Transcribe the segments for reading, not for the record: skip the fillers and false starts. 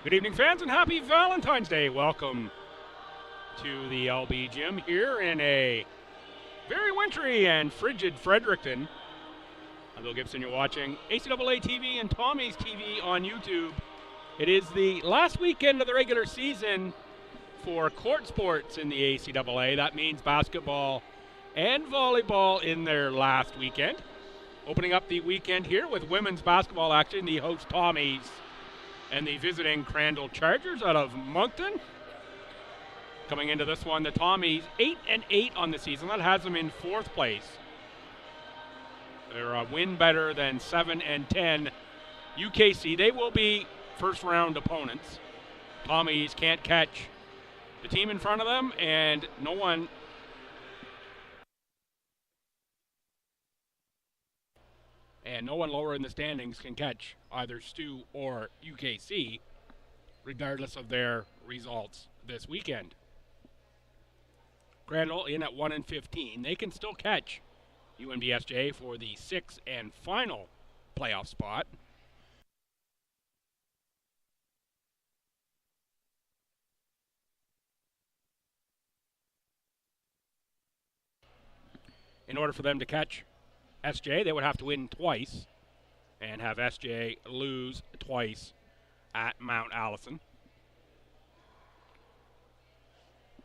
Good evening, fans, and happy Valentine's Day. Welcome to the LB Gym here in a very wintry and frigid Fredericton. I'm Bill Gibson. You're watching ACAA TV and Tommy's TV on YouTube. It is the last weekend of the regular season for court sports in the ACAA. That means basketball and volleyball in their last weekend. Opening up the weekend here with women's basketball action, the host Tommy's and the visiting Crandall Chargers out of Moncton. Coming into this one, the Tommies 8-8 on the season. That has them in fourth place. They're a win better than 7-10 UKC. They will be first round opponents. Tommies can't catch the team in front of them, and no one lower in the standings can catch either STU or UKC, regardless of their results this weekend. Crandall in at 1-15. They can still catch UNBSJ for the sixth and final playoff spot. In order for them to catch SJ, they would have to win twice and have SJ lose twice at Mount Allison.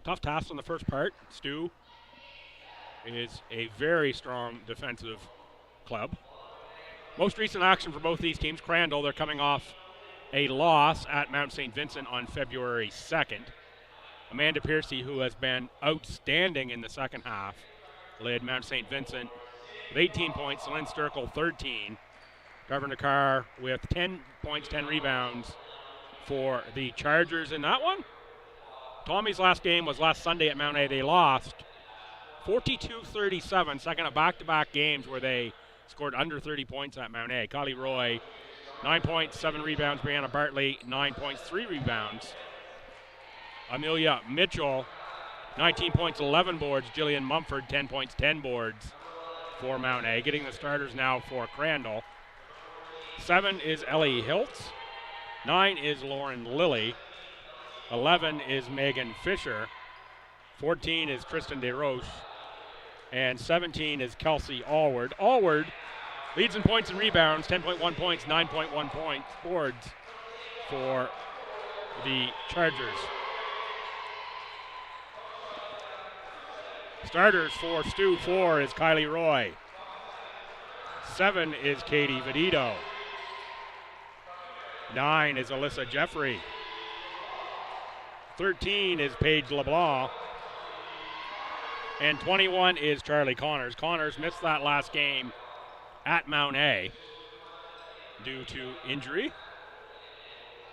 Tough task on the first part. STU is a very strong defensive club. Most recent action for both these teams, Crandall, they're coming off a loss at Mount St. Vincent on February 2nd. Amanda Piercy, who has been outstanding in the second half, led Mount St. Vincent with 18 points, Lynn Sturkle 13. Governor Carr with 10 points, 10 rebounds for the Chargers in that one. Tommy's last game was last Sunday at Mount A. They lost 42-37, second of back-to-back games where they scored under 30 points at Mount A. Kylie Roy, 9 points, 7 rebounds. Brianna Bartley, 9 points, 3 rebounds. Amelia Mitchell, 19 points, 11 boards. Jillian Mumford, 10 points, 10 boards for Mount A. Getting the starters now for Crandall. 7 is Ellie Hiltz. 9 is Lauren Lilly. 11 is Megan Fisher. 14 is Kristen DeRoche. And 17 is Kelsey Allward. Allward leads in points and rebounds, 10.1 points, 9.1 points, boards for the Chargers. Starters for STU. 4 is Kylie Roy. 7 is Katie Vedito. 9 is Alyssa Jeffrey. 13 is Paige LeBlanc. And 21 is Charlie Connors. Connors missed that last game at Mount A due to injury.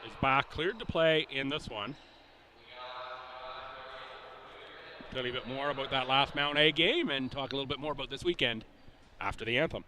Is back, cleared to play in this one. Tell you a bit more about that last Mount A game and talk a little bit more about this weekend after the anthem.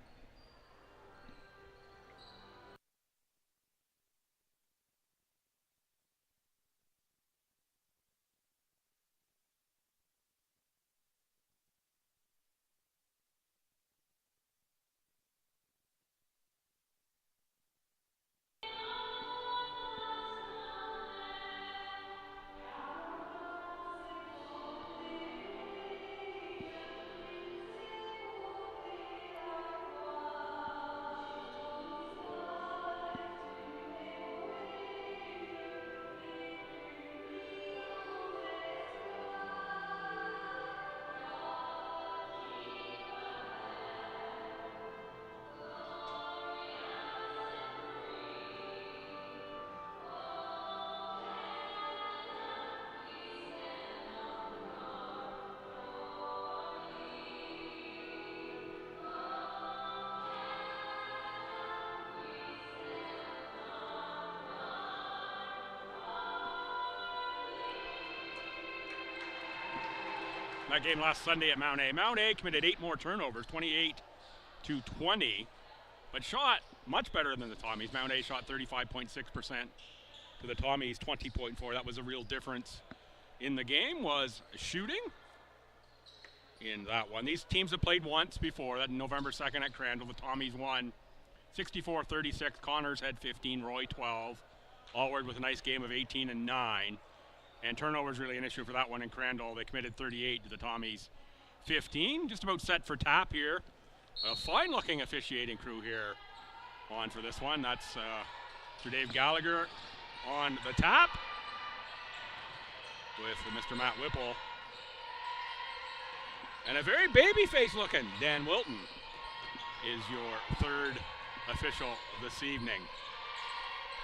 That game last Sunday at Mount A. Mount A committed 8 more turnovers, 28-20, but shot much better than the Tommies. Mount A shot 35.6% to the Tommies 20.4. That was a real difference in the game, was shooting in that one. These teams have played once before, that November 2nd at Crandall. The Tommies won 64-36. Connors had 15, Roy 12. Allward with a nice game of 18 and 9. And turnover is really an issue for that one in Crandall. They committed 38 to the Tommies 15. Just about set for tap here. A fine-looking officiating crew here on for this one. That's Mr. Dave Gallagher on the tap with Mr. Matt Whipple. And a very baby-faced looking Dan Wilton is your third official this evening.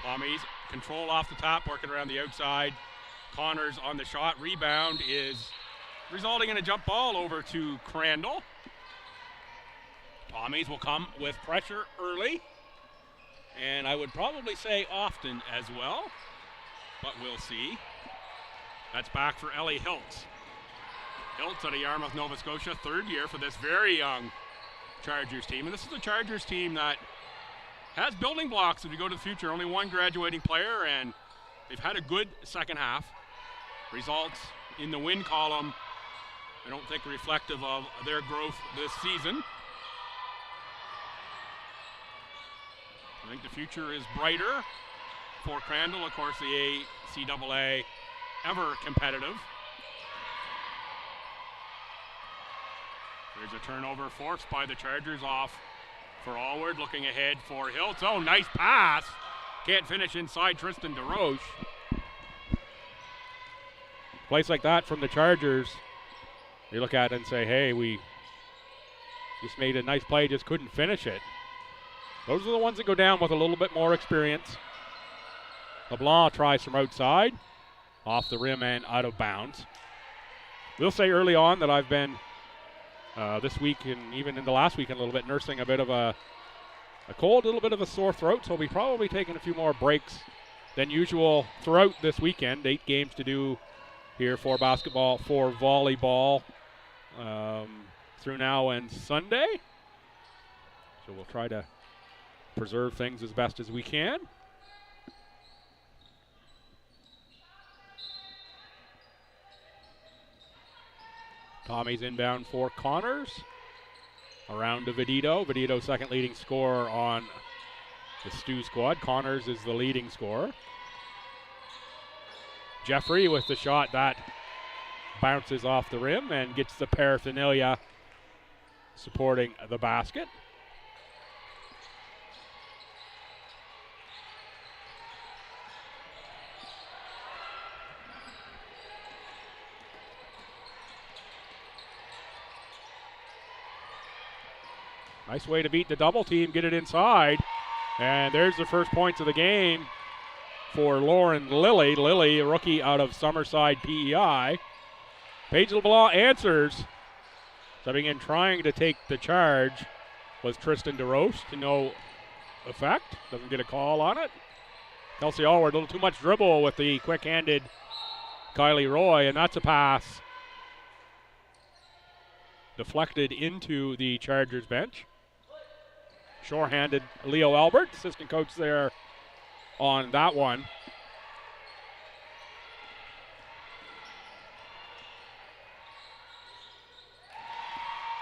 Tommies control off the top, working around the outside. Connors on the shot. Rebound is resulting in a jump ball over to Crandall. Tommies will come with pressure early, and I would probably say often as well, but we'll see. That's back for Ellie Hiltz. Hiltz out of Yarmouth, Nova Scotia, third year for this very young Chargers team. And this is a Chargers team that has building blocks as we go to the future. Only one graduating player, and they've had a good second half. Results in the win column, I don't think reflective of their growth this season. I think the future is brighter for Crandall. Of course, the ACAA ever competitive. There's a turnover forced by the Chargers off for Allward, looking ahead for Hiltz. Oh, nice pass. Can't finish inside Tristan DeRoche. Place like that from the Chargers, you look at it and say, hey, we just made a nice play, just couldn't finish it. Those are the ones that go down with a little bit more experience. LeBlanc tries from outside, off the rim and out of bounds. We'll say early on that I've been this week and even in the last week a little bit nursing a bit of a cold, a little bit of a sore throat, so we'll be probably taking a few more breaks than usual throughout this weekend. 8 games to do here for basketball, for volleyball through now and Sunday. So we'll try to preserve things as best as we can. Tommy's inbound for Connors. Around to Vedito. Vedito second leading scorer on the STU squad. Connors is the leading scorer. Jeffrey with the shot that bounces off the rim and gets the paraphernalia supporting the basket. Nice way to beat the double team, get it inside. And there's the first points of the game for Lauren Lilly. Lilly, a rookie out of Summerside PEI. Paige LeBlanc answers. Stepping in, trying to take the charge was Tristan DeRoche to no effect. Doesn't get a call on it. Kelsey Allward, a little too much dribble with the quick-handed Kylie Roy, and that's a pass deflected into the Chargers bench. Shore-handed Leo Albert, assistant coach there on that one.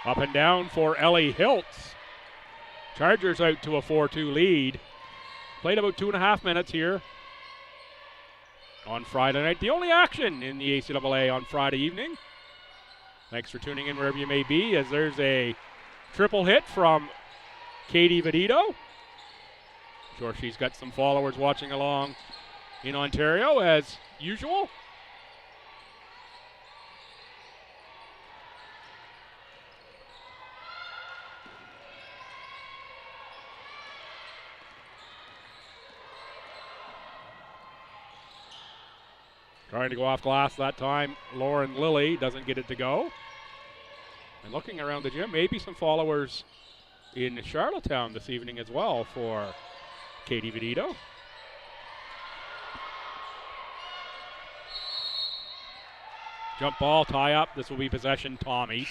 Up and down for Ellie Hiltz. Chargers out to a 4-2 lead. Played about 2.5 minutes here on Friday night. The only action in the ACAA on Friday evening. Thanks for tuning in wherever you may be, as there's a triple hit from Katie Vedito. Sure, she's got some followers watching along in Ontario as usual. Trying to go off glass that time. Lauren Lilly doesn't get it to go. And looking around the gym, maybe some followers in Charlottetown this evening as well for Katie Vedito. Jump ball, tie up. This will be possession Tommies.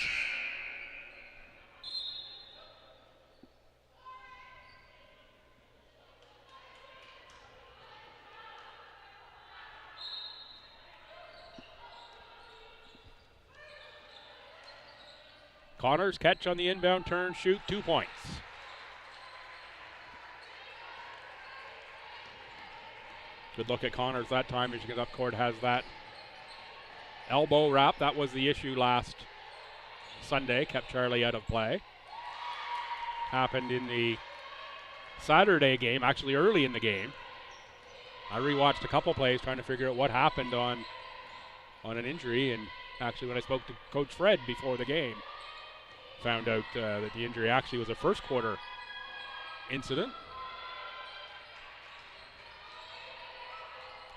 Connors catch on the inbound turn, shoot, 2 points. Good look at Connors that time as you get up court, has that elbow wrap. That was the issue last Sunday, kept Charlie out of play. Happened in the Saturday game, actually early in the game. I rewatched a couple plays trying to figure out what happened on an injury, and actually when I spoke to Coach Fred before the game, found out that the injury actually was a first quarter incident.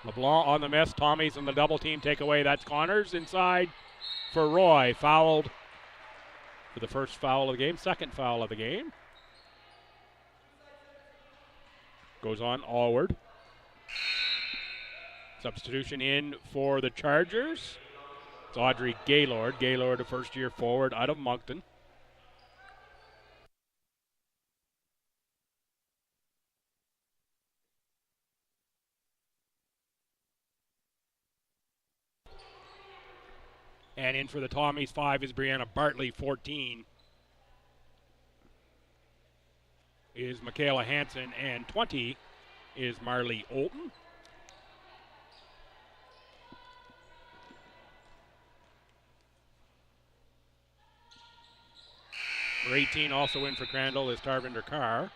LeBlanc on the miss. Tommy's in the double team takeaway. That's Connors inside for Roy. Fouled for the first foul of the game, second foul of the game. Goes on Allward. Substitution in for the Chargers. It's Audrey Gaylord. Gaylord, a first-year forward out of Moncton. And in for the Tommies, 5 is Brianna Bartley, 14 is Michaela Hansen, and 20 is Marley Olton. For 18, also in for Crandall, is Tarvinder Carr.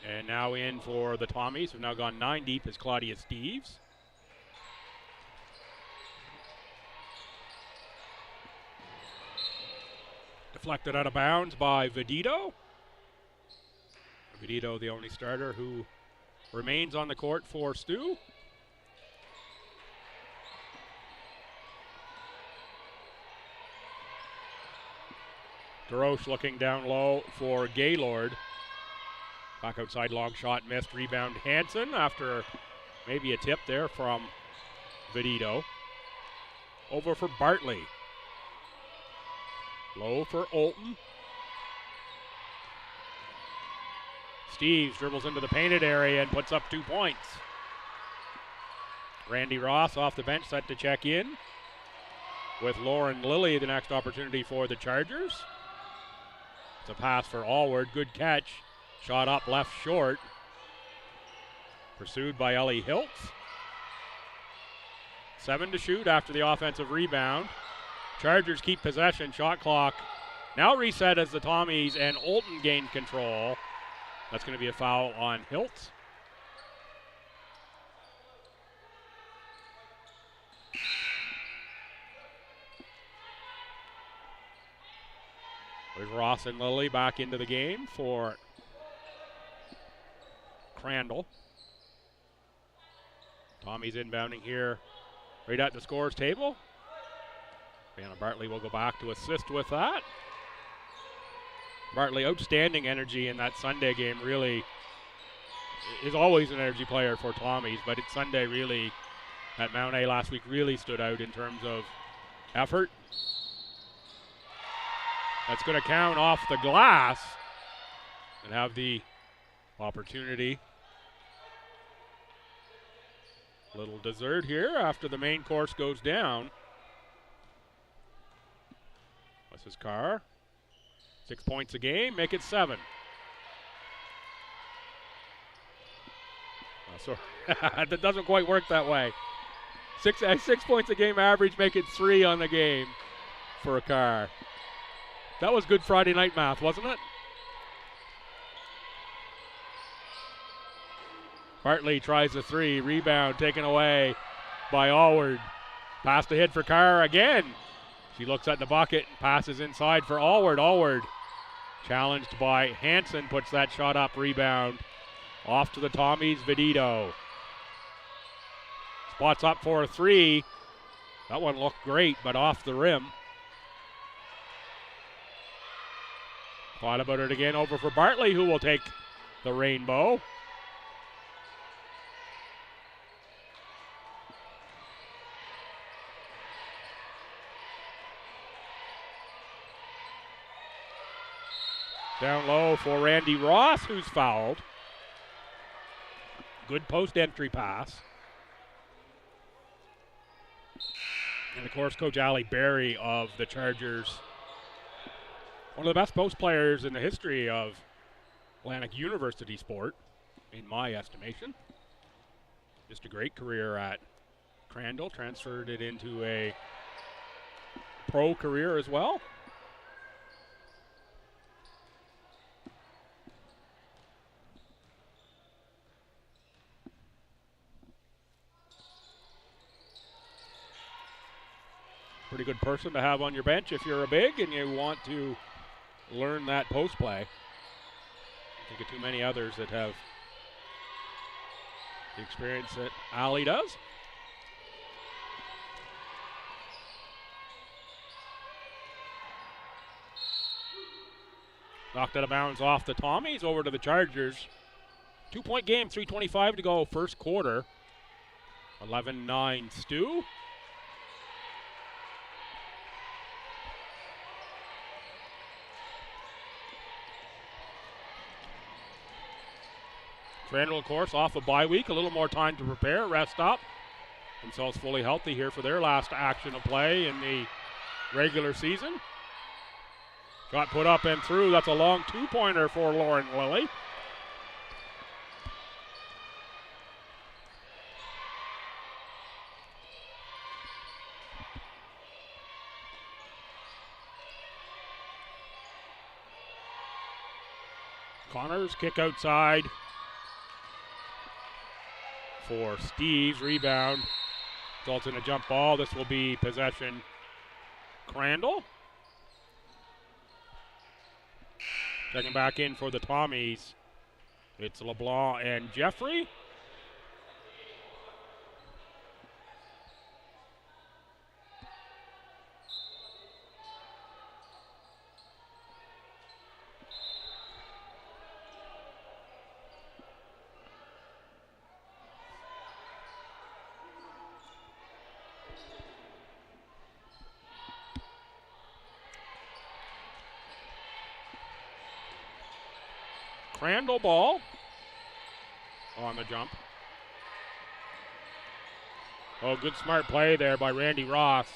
And now in for the Tommies, who've now gone 9 deep, is Claudia Steves. Deflected out of bounds by Vedito. Vedito, the only starter who remains on the court for STU. DeRoche looking down low for Gaylord. Back outside, long shot, missed. Rebound Hansen after maybe a tip there from Vedito. Over for Bartley. Low for Olton. Steves dribbles into the painted area and puts up 2 points. Randy Ross off the bench, set to check in. With Lauren Lilly, the next opportunity for the Chargers. It's a pass for Allward. Good catch. Shot up left short. Pursued by Ellie Hiltz. 7 to shoot after the offensive rebound. Chargers keep possession. Shot clock now reset as the Tommies and Olton gain control. That's going to be a foul on Hiltz. There's Ross and Lilly back into the game for Crandall. Tommy's inbounding here right at the scores table. Brianna Bartley will go back to assist with that. Bartley, outstanding energy in that Sunday game, really is always an energy player for Tommy's, but it's Sunday really at Mount A last week really stood out in terms of effort. That's going to count off the glass and have the opportunity. Little dessert here after the main course goes down. This is Carr. 6 points a game, make it 7. So that doesn't quite work that way. 6 points a game average, make it 3 on the game for a Carr. That was good Friday night math, wasn't it? Bartley tries the 3, rebound taken away by Allward. Pass to hit for Carr again. She looks at the bucket and passes inside for Allward. Allward challenged by Hansen, puts that shot up, rebound. Off to the Tommies, Vedito. Spots up for a 3. That one looked great, but off the rim. Thought about it again, over for Bartley, who will take the rainbow. Down low for Randy Ross, who's fouled. Good post-entry pass. And of course, Coach Allie Berry of the Chargers, one of the best post players in the history of Atlantic University sport, in my estimation. Just a great career at Crandall. Transferred it into a pro career as well. Pretty good person to have on your bench if you're a big and you want to learn that post play. I think of too many others that have the experience that Ali does. Knocked out of bounds off the Tommies, over to the Chargers. 2-point game, 3:25 to go, first quarter. 11-9 STU. Crandall, of course, off a bye week, a little more time to prepare, rest up. Themselves fully healthy here for their last action of play in the regular season. Shot put up and through. That's a long two-pointer for Lauren Lilly. Connors kick outside for Steve's rebound. Results in a jump ball. This will be possession Crandall. Checking back in for the Tommies. It's LeBlanc and Jeffrey. Crandall ball on the jump. Oh, good smart play there by Randy Ross.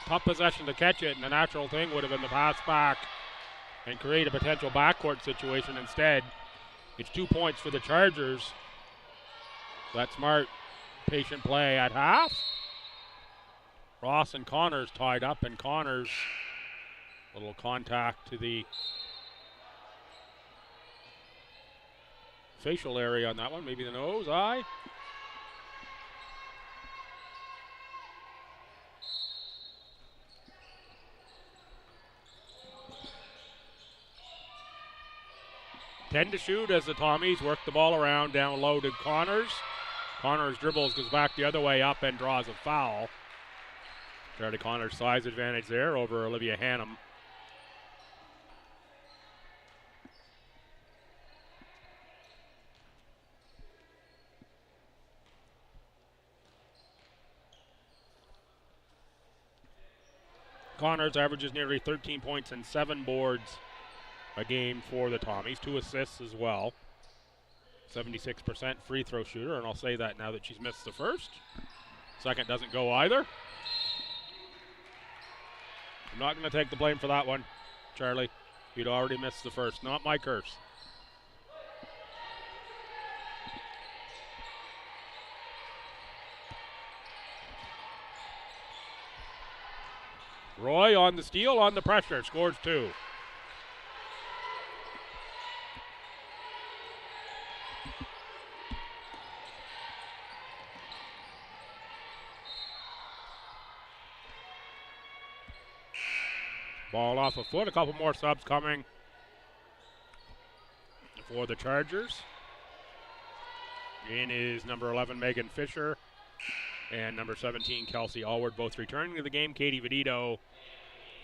Tough possession to catch it, and the natural thing would have been the pass back and create a potential backcourt situation. Instead, it's 2 points for the Chargers. That smart, patient play at half. Ross and Connors tied up, and Connors, a little contact to the facial area on that one, maybe the nose, eye. Ten to shoot as the Tommies work the ball around down low to Connors. Connors dribbles, goes back the other way up and draws a foul. Charlie Connors' size advantage there over Olivia Hannum. Connors averages nearly 13 points and 7 boards a game for the Tommies. 2 assists as well. 76% free throw shooter, and I'll say that now that she's missed the first. Second doesn't go either. I'm not going to take the blame for that one, Charlie. You'd already missed the first. Not my curse. Roy on the steal, on the pressure, scores 2. Ball off a foot, a couple more subs coming for the Chargers. In is number 11, Megan Fisher, and number 17, Kelsey Allward, both returning to the game. Katie Vedito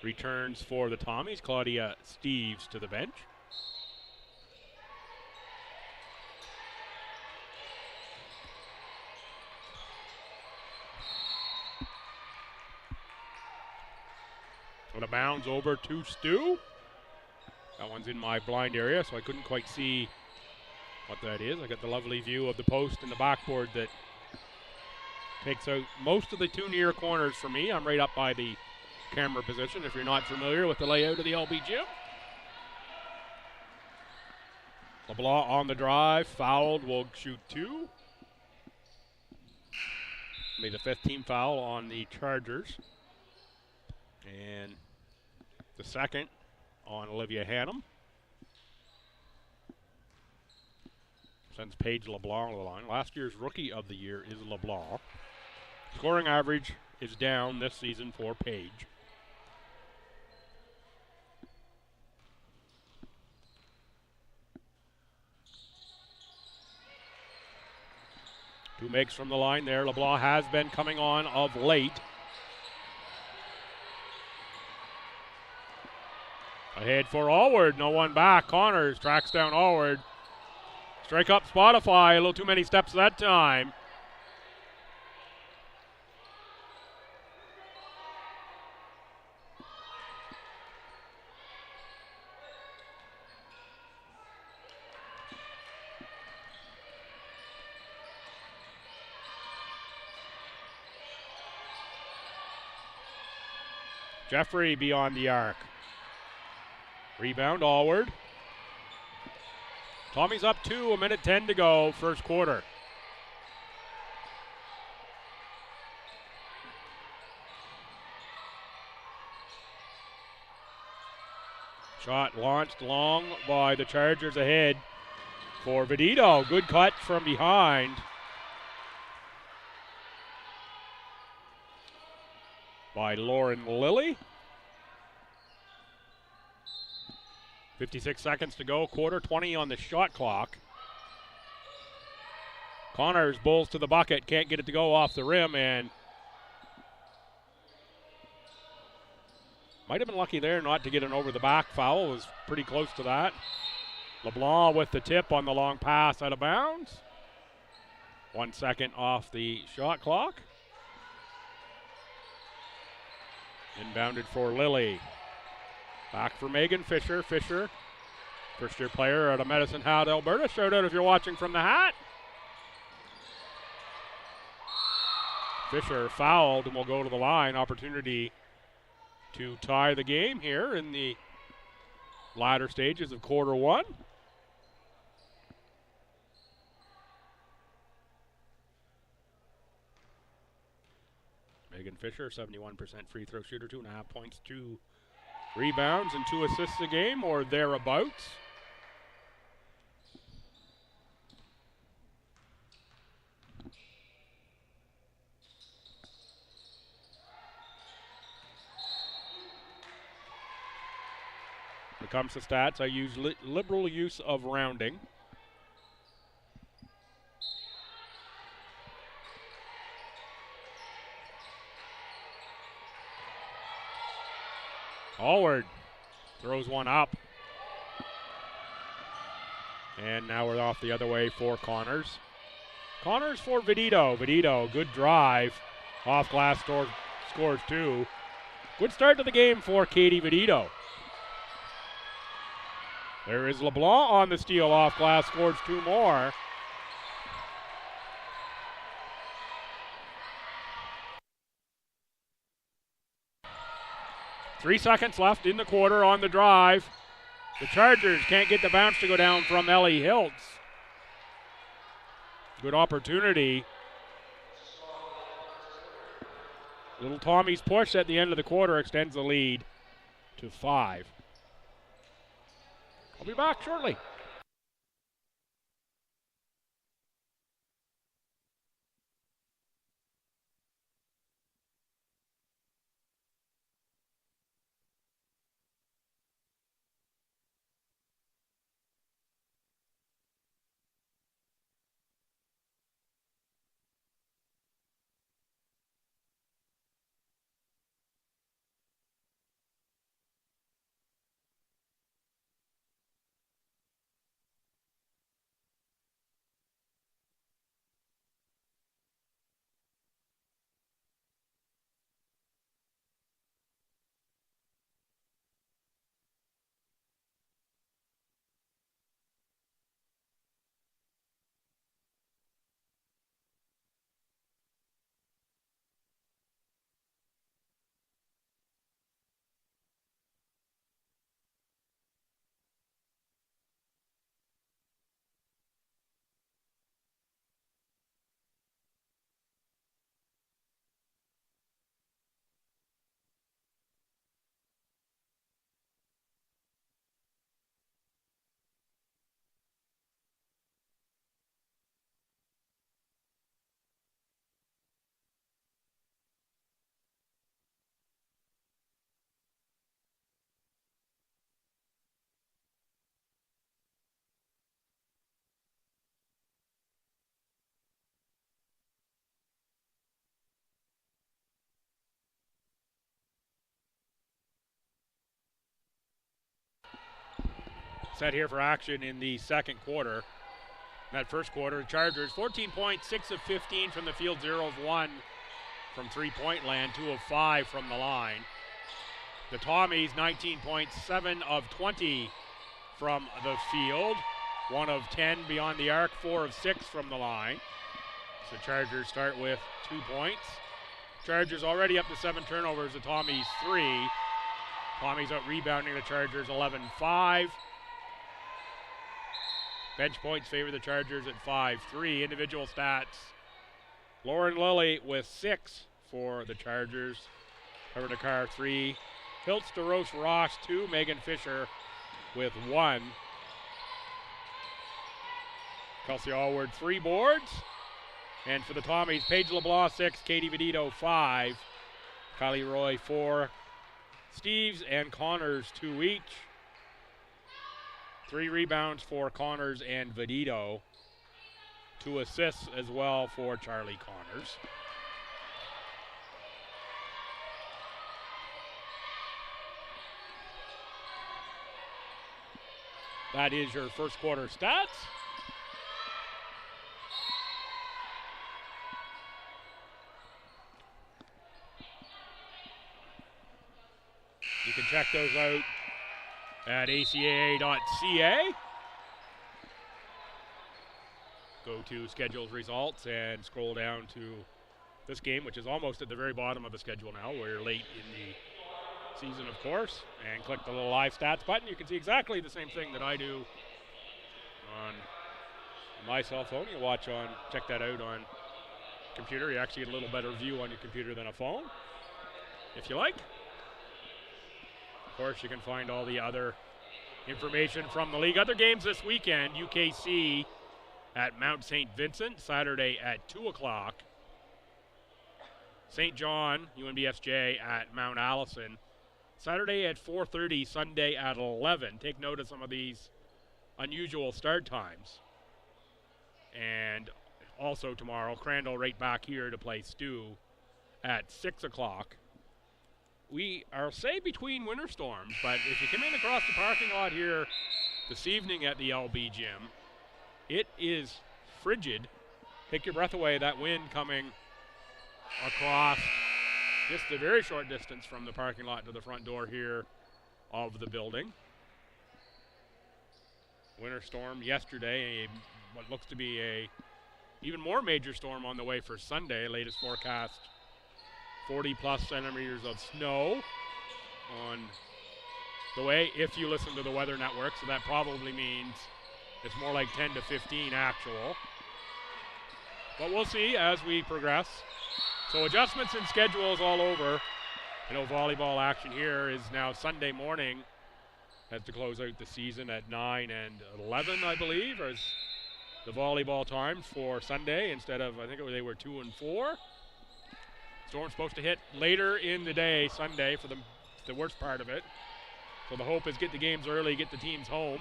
returns for the Tommies. Claudia Steves to the bench. Out of bounds over to Stu. That one's in my blind area, so I couldn't quite see what that is. I got the lovely view of the post and the backboard that takes out most of the 2 near corners for me. I'm right up by the camera position if you're not familiar with the layout of the LB gym. LeBlanc on the drive, fouled, will shoot 2. Be the 5th team foul on the Chargers. And the 2nd on Olivia Hannum. Sends Paige LeBlanc to the line. Last year's Rookie of the Year is LeBlanc. Scoring average is down this season for Paige. Two makes from the line there. LeBlanc has been coming on of late. Ahead for Allward. No one back. Connors tracks down Allward. Strike up Spotify. A little too many steps that time. Jeffrey beyond the arc. Rebound, Allward. Tommy's up 2, 1:10 to go, first quarter. Shot launched long by the Chargers ahead for Vedito. Good cut from behind. By Lauren Lilly. 56 seconds to go, quarter, 20 on the shot clock. Connors bowls to the bucket, can't get it to go off the rim, and might have been lucky there not to get an over the back foul. Was pretty close to that. LeBlanc with the tip on the long pass out of bounds. 1 second off the shot clock. Inbounded for Lilly. Back for Megan Fisher. Fisher, first-year player out of Medicine Hat, Alberta. Shout out if you're watching from the Hat. Fisher fouled and will go to the line. Opportunity to tie the game here in the latter stages of quarter one. Megan Fisher, 71% free throw shooter, 2.5 points, 2 rebounds, and 2 assists a game or thereabouts. When it comes to stats, I use liberal use of rounding. Allward throws one up. And now we're off the other way for Connors. Connors for Vedito. Vedito, good drive. Off glass scores 2. Good start to the game for Katie Vedito. There is LeBlanc on the steal off glass, scores 2 more. Three seconds left in the quarter on the drive. The Chargers can't get the bounce to go down from Ellie Hiltz. Good opportunity. Little Tommy's push at the end of the quarter extends the lead to 5. I'll be back shortly. set here for action in the second quarter. That first quarter, Chargers 14 points, 6 of 15 from the field, 0 of 1 from three-point land, 2 of 5 from the line. The Tommies 19 points, 7 of 20 from the field, 1 of 10 beyond the arc, 4 of 6 from the line. So Chargers start with 2 points. Chargers already up to 7 turnovers, the Tommies 3. Tommies out rebounding the Chargers 11-5. Bench points favor the Chargers at 5-3. Individual stats, Lauren Lilly with 6 for the Chargers. Trevor Dakar 3. Hiltz DeRose Ross 2. Megan Fisher with 1. Kelsey Allward 3 boards. And for the Tommies, Paige LeBlanc 6, Katie Vedito 5, Kylie Roy 4, Steves and Connors 2 each. 3 rebounds for Connors and Vedito. 2 assists as well for Charlie Connors. That is your first quarter stats. You can check those out at acaa.ca. Go to schedules results and scroll down to this game, which is almost at the very bottom of the schedule now. We're late in the season, of course, and click the little live stats button. You can see exactly the same thing that I do on my cell phone. You check that out on computer. You actually get a little better view on your computer than a phone, if you like. Of course, you can find all the other information from the league. Other games this weekend, UKC at Mount St. Vincent, Saturday at 2 o'clock. St. John, UNBSJ at Mount Allison, Saturday at 4:30, Sunday at 11. Take note of some of these unusual start times. And also tomorrow, Crandall right back here to play STU at 6 o'clock. We are, say, between winter storms, but if you come in across the parking lot here this evening at the LB Gym, it is frigid. Take your breath away, that wind coming across just a very short distance from the parking lot to the front door here of the building. Winter storm yesterday, what looks to be a even more major storm on the way for Sunday. Latest forecast, 40+ centimeters of snow on the way if you listen to the Weather Network, so that probably means it's more like 10 to 15 actual. But we'll see as we progress. So adjustments in schedules all over. I know volleyball action here is now Sunday morning, has to close out the season at 9 and 11, I believe, as the volleyball times for Sunday instead of, I think they were 2 and 4. Storm's supposed to hit later in the day, Sunday, for the worst part of it. So the hope is get the games early, get the teams home.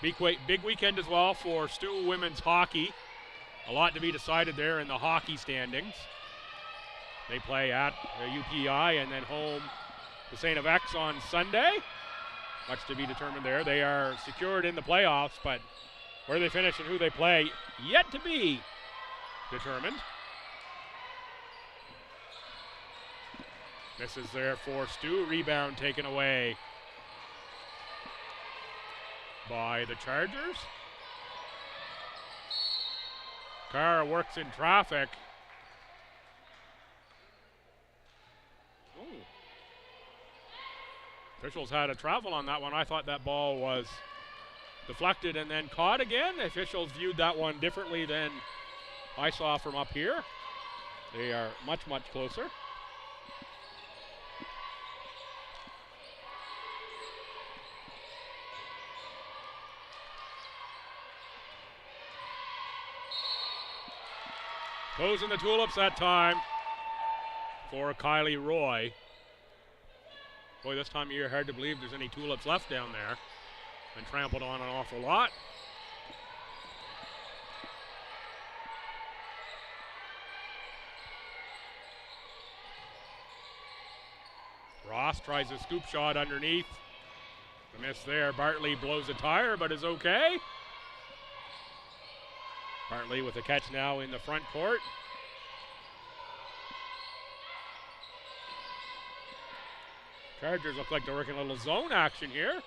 Big weekend as well for STU women's hockey. A lot to be decided there in the hockey standings. They play at UPI and then home to St. FX on Sunday. Much to be determined there. They are secured in the playoffs, but where they finish and who they play, yet to be determined. This is there for STU. Rebound taken away by the Chargers. Car works in traffic. Ooh. Officials had a travel on that one. I thought that ball was deflected and then caught again. The officials viewed that one differently than I saw from up here. They are much, much closer. Closing the tulips that time for Kylie Roy. Boy, this time of year, hard to believe there's any tulips left down there. Been trampled on an awful lot. Cross tries a scoop shot underneath. The miss there. Bartley blows a tire, but is okay. Bartley with a catch now in the front court. Chargers look like they're working a little zone action here.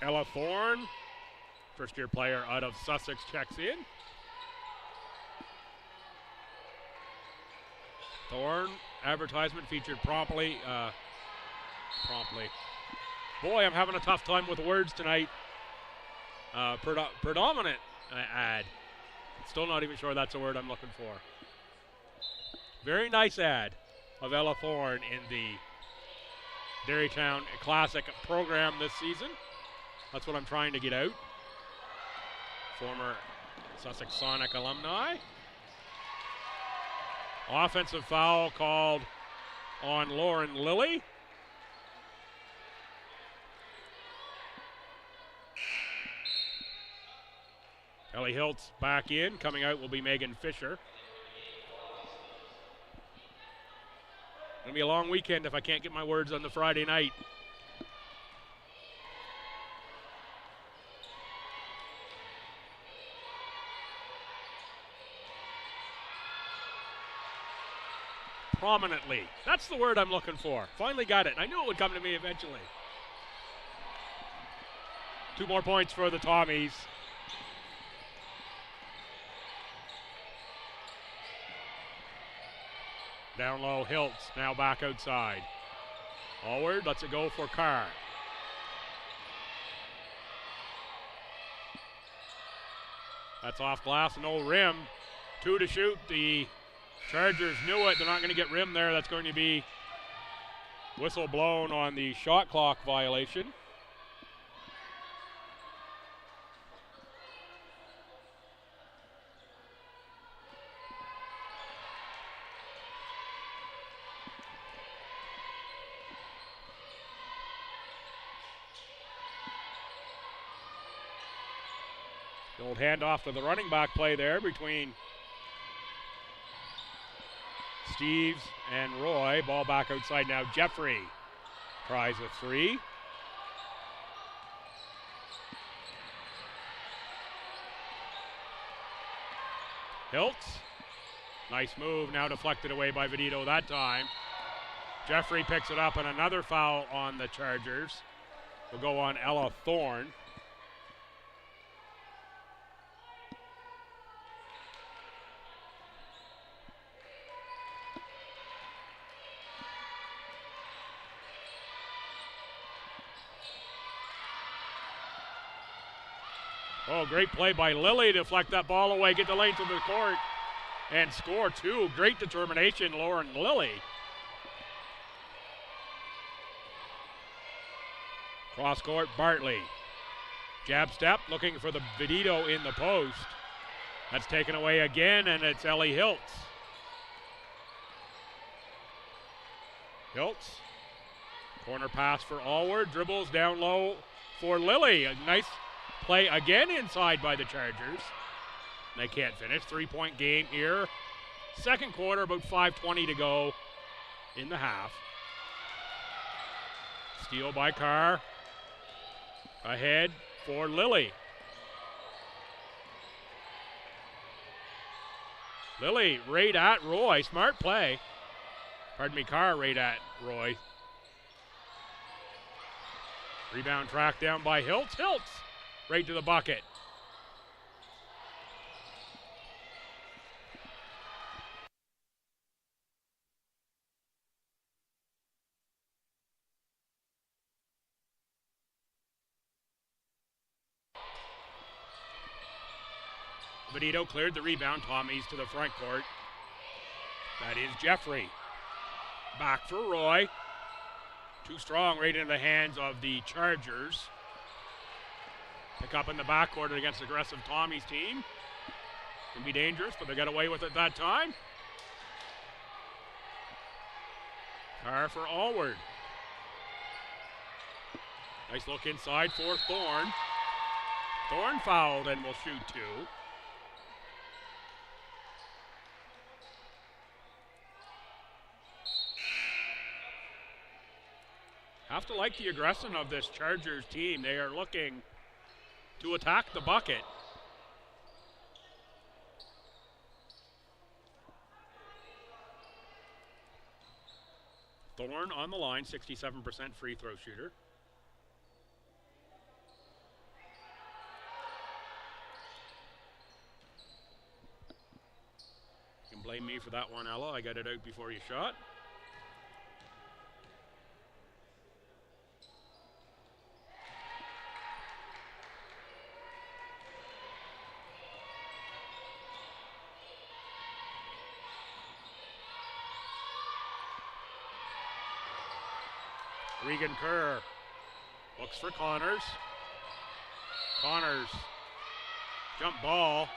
Ella Thorne, first-year player out of Sussex, checks in. Thorne, advertisement featured promptly. Boy, I'm having a tough time with words tonight. Predominant ad. Still not even sure that's the word I'm looking for. Very nice ad of Ella Thorne in the Derrytown Classic program this season. That's what I'm trying to get out. Former Sussex Sonic alumni. Offensive foul called on Lauren Lilly. Ellie Hiltz back in. Coming out will be Megan Fisher. Gonna be a long weekend if I can't get my words on the Friday night. Prominently. That's the word I'm looking for. Finally got it. I knew it would come to me eventually. 2 more points for the Tommies. Down low, Hiltz now back outside. Allward lets it go for Carr. That's off glass, no rim. 2 to shoot. The Chargers knew it. They're not going to get rim there. That's going to be whistle blown on the shot clock violation. The old handoff to the running back play there between Steves and Roy. Ball back outside now. Jeffrey tries a 3. Hiltz. Nice move. Now deflected away by Vedito that time. Jeffrey picks it up, and another foul on the Chargers. Will go on Ella Thorne. Oh, great play by Lilly to deflect that ball away, get the length of the court, and score 2. Great determination, Lauren Lilly. Cross court, Bartley. Jab step, looking for the Vedito in the post. That's taken away again, and it's Ellie Hiltz. Hiltz. Corner pass for Allward, dribbles down low for Lilly. A nice play again inside by the Chargers. They can't finish. 3-point game here. Second quarter, about 5:20 to go in the half. Steal by Carr. Ahead for Lilly. Lilly right at Roy. Smart play. Pardon me, Carr right at Roy. Rebound tracked down by Hiltz. Hiltz right to the bucket. Vedito cleared the rebound. Tommies to the front court. That is Jeffrey. Back for Roy. Too strong right into the hands of the Chargers. Pick up in the backcourt against aggressive Tommy's team. Can be dangerous, but they got away with it that time. Carr for Allward. Nice look inside for Thorne. Thorne fouled and will shoot 2. Have to like the aggression of this Chargers team. They are looking to attack the bucket. Thorne on the line, 67% free throw shooter. You can blame me for that one, Ella. I got it out before you shot. Regan Kerr looks for Connors. Connors, jump ball.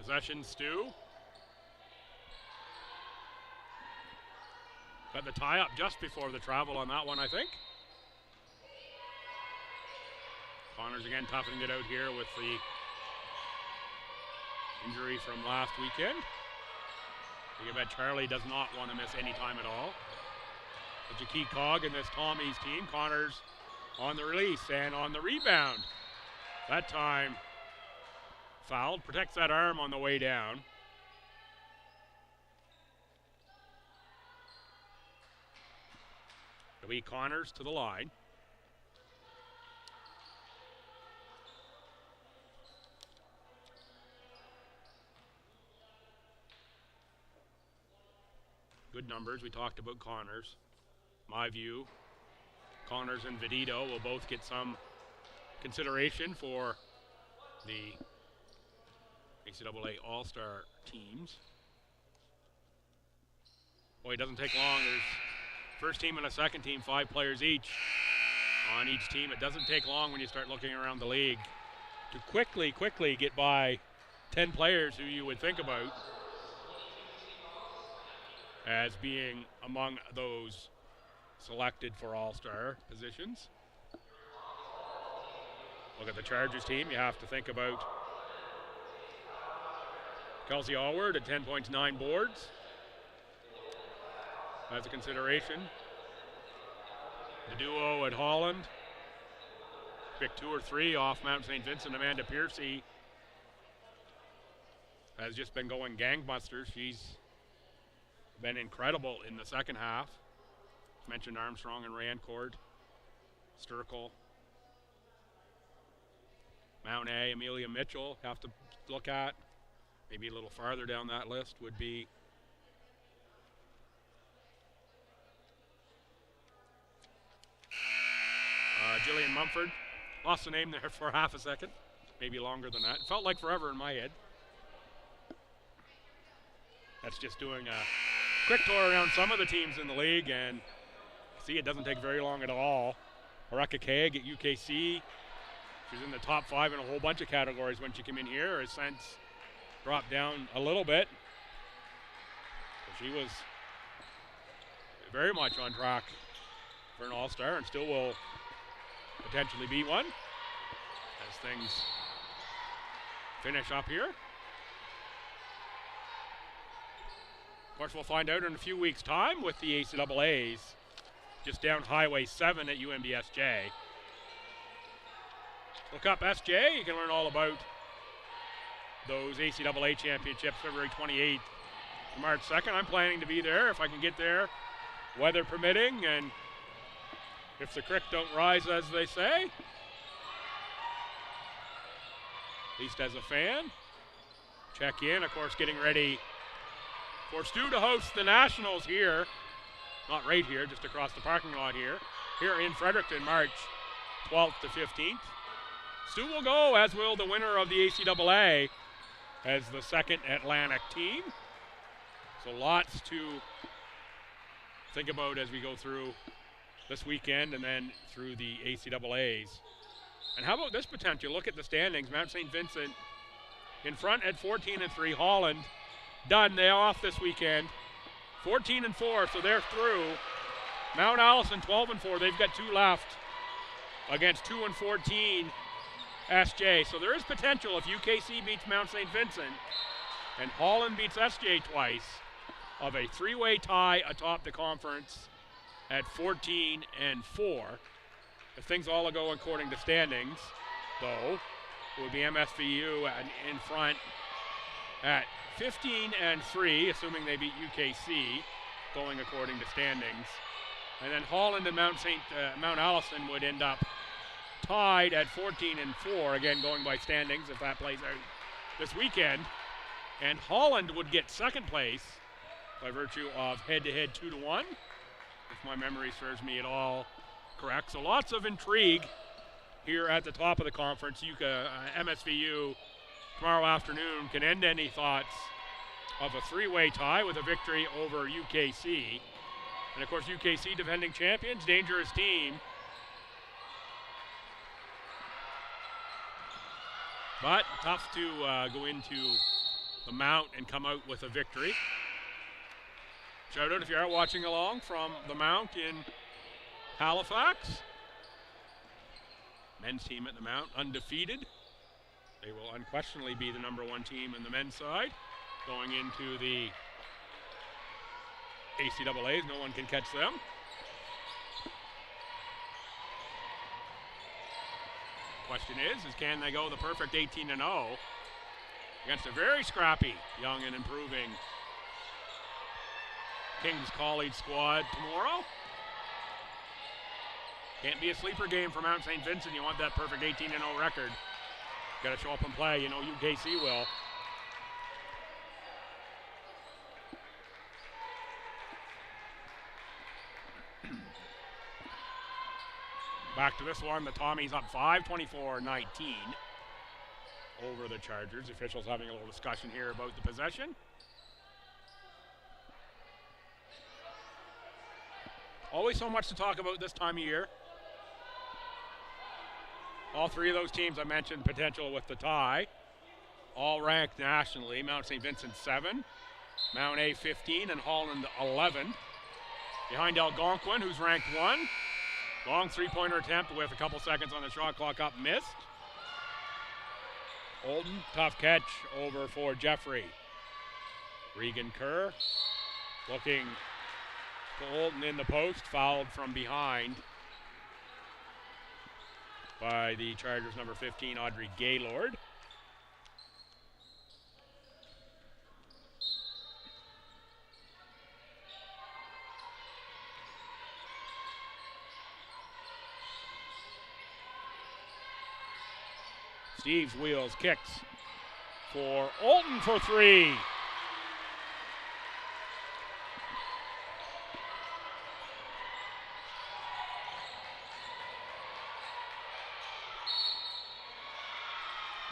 Possession, STU. Got the tie up just before the travel on that one, I think. Connors again toughing it out here with the injury from last weekend. I bet Charlie does not want to miss any time at all. Such a key cog in this Tommy's team. Connors on the release and on the rebound. That time fouled. Protects that arm on the way down. It'll be Connors to the line. Good numbers. We talked about Connors. My view, Connors and Vedito will both get some consideration for the ACAA All-Star teams. Boy, it doesn't take long. There's first team and a second team, 5 players each on each team. It doesn't take long when you start looking around the league to quickly get by 10 players who you would think about as being among those selected for all-star positions. Look at the Chargers team. You have to think about Kelsey Allward at 10 points, 9 boards. As a consideration. The duo at Holland. Pick 2 or 3 off Mount St. Vincent. Amanda Piercy has just been going gangbusters. She's been incredible in the second half. Mentioned Armstrong and Rancourt, Sturkle, Mount A, Amelia Mitchell. Have to look at maybe a little farther down that list would be Jillian Mumford. Lost the name there for half a second, maybe longer than that. It felt like forever in my head. That's just doing a quick tour around some of the teams in the league, and see, it doesn't take very long at all. Rebecca Kaeg at UKC. She's in the top 5 in a whole bunch of categories when she came in here. Has since dropped down a little bit. So she was very much on track for an all-star and still will potentially be one as things finish up here. Of course, we'll find out in a few weeks' time with the ACAAs just down Highway 7 at UMBSJ. Look up SJ. You can learn all about those ACAA championships February 28th to March 2nd. I'm planning to be there if I can get there, weather permitting, and if the creek don't rise, as they say. At least as a fan. Check in, of course, getting ready for Stu to host the Nationals here. Not right here, just across the parking lot here in Fredericton, March 12th to 15th. Stu will go, as will the winner of the ACAA as the second Atlantic team. So lots to think about as we go through this weekend and then through the ACAAs. And how about this potential? Look at the standings. Mount St. Vincent in front at 14-3. Holland done. They off this weekend. 14-4, so they're through. Mount Allison 12-4. They've got 2 left against 2-14 SJ. So there is potential if UKC beats Mount St. Vincent and Holland beats SJ twice. of a three-way tie atop the conference at 14-4. If things all go according to standings, though, it would be MSVU in front at 15-3, assuming they beat UKC, going according to standings. And then Holland and Mount Allison would end up tied at 14-4, again going by standings if that plays out this weekend. And Holland would get second place by virtue of head-to-head 2-1, if my memory serves me at all correct. So lots of intrigue here at the top of the conference. MSVU tomorrow afternoon can end any thoughts of a three-way tie with a victory over UKC. And of course, UKC defending champions, dangerous team. But tough to go into the Mount and come out with a victory. Shout out if you are watching along from the Mount in Halifax. Men's team at the Mount, undefeated. They will unquestionably be the number one team in the men's side going into the ACAAs. No one can catch them. Question is can they go the perfect 18-0 against a very scrappy, young and improving Kings College squad tomorrow? Can't be a sleeper game for Mount St. Vincent. You want that perfect 18-0 record. Got to show up and play. You know UKC will. Back to this one. The Tommies up 5, 24-19 over the Chargers. Officials having a little discussion here about the possession. Always so much to talk about this time of year. All three of those teams I mentioned potential with the tie. All ranked nationally. Mount St. Vincent 7, Mount A 15, and Holland 11. Behind Algonquin, who's ranked 1. Long three-pointer attempt with a couple seconds on the shot clock up, missed. Olden, tough catch over for Jeffrey. Regan Kerr looking to Olden in the post, fouled from behind by the Chargers number 15, Audrey Gaylord. Steve's wheels kicks for Olden for three.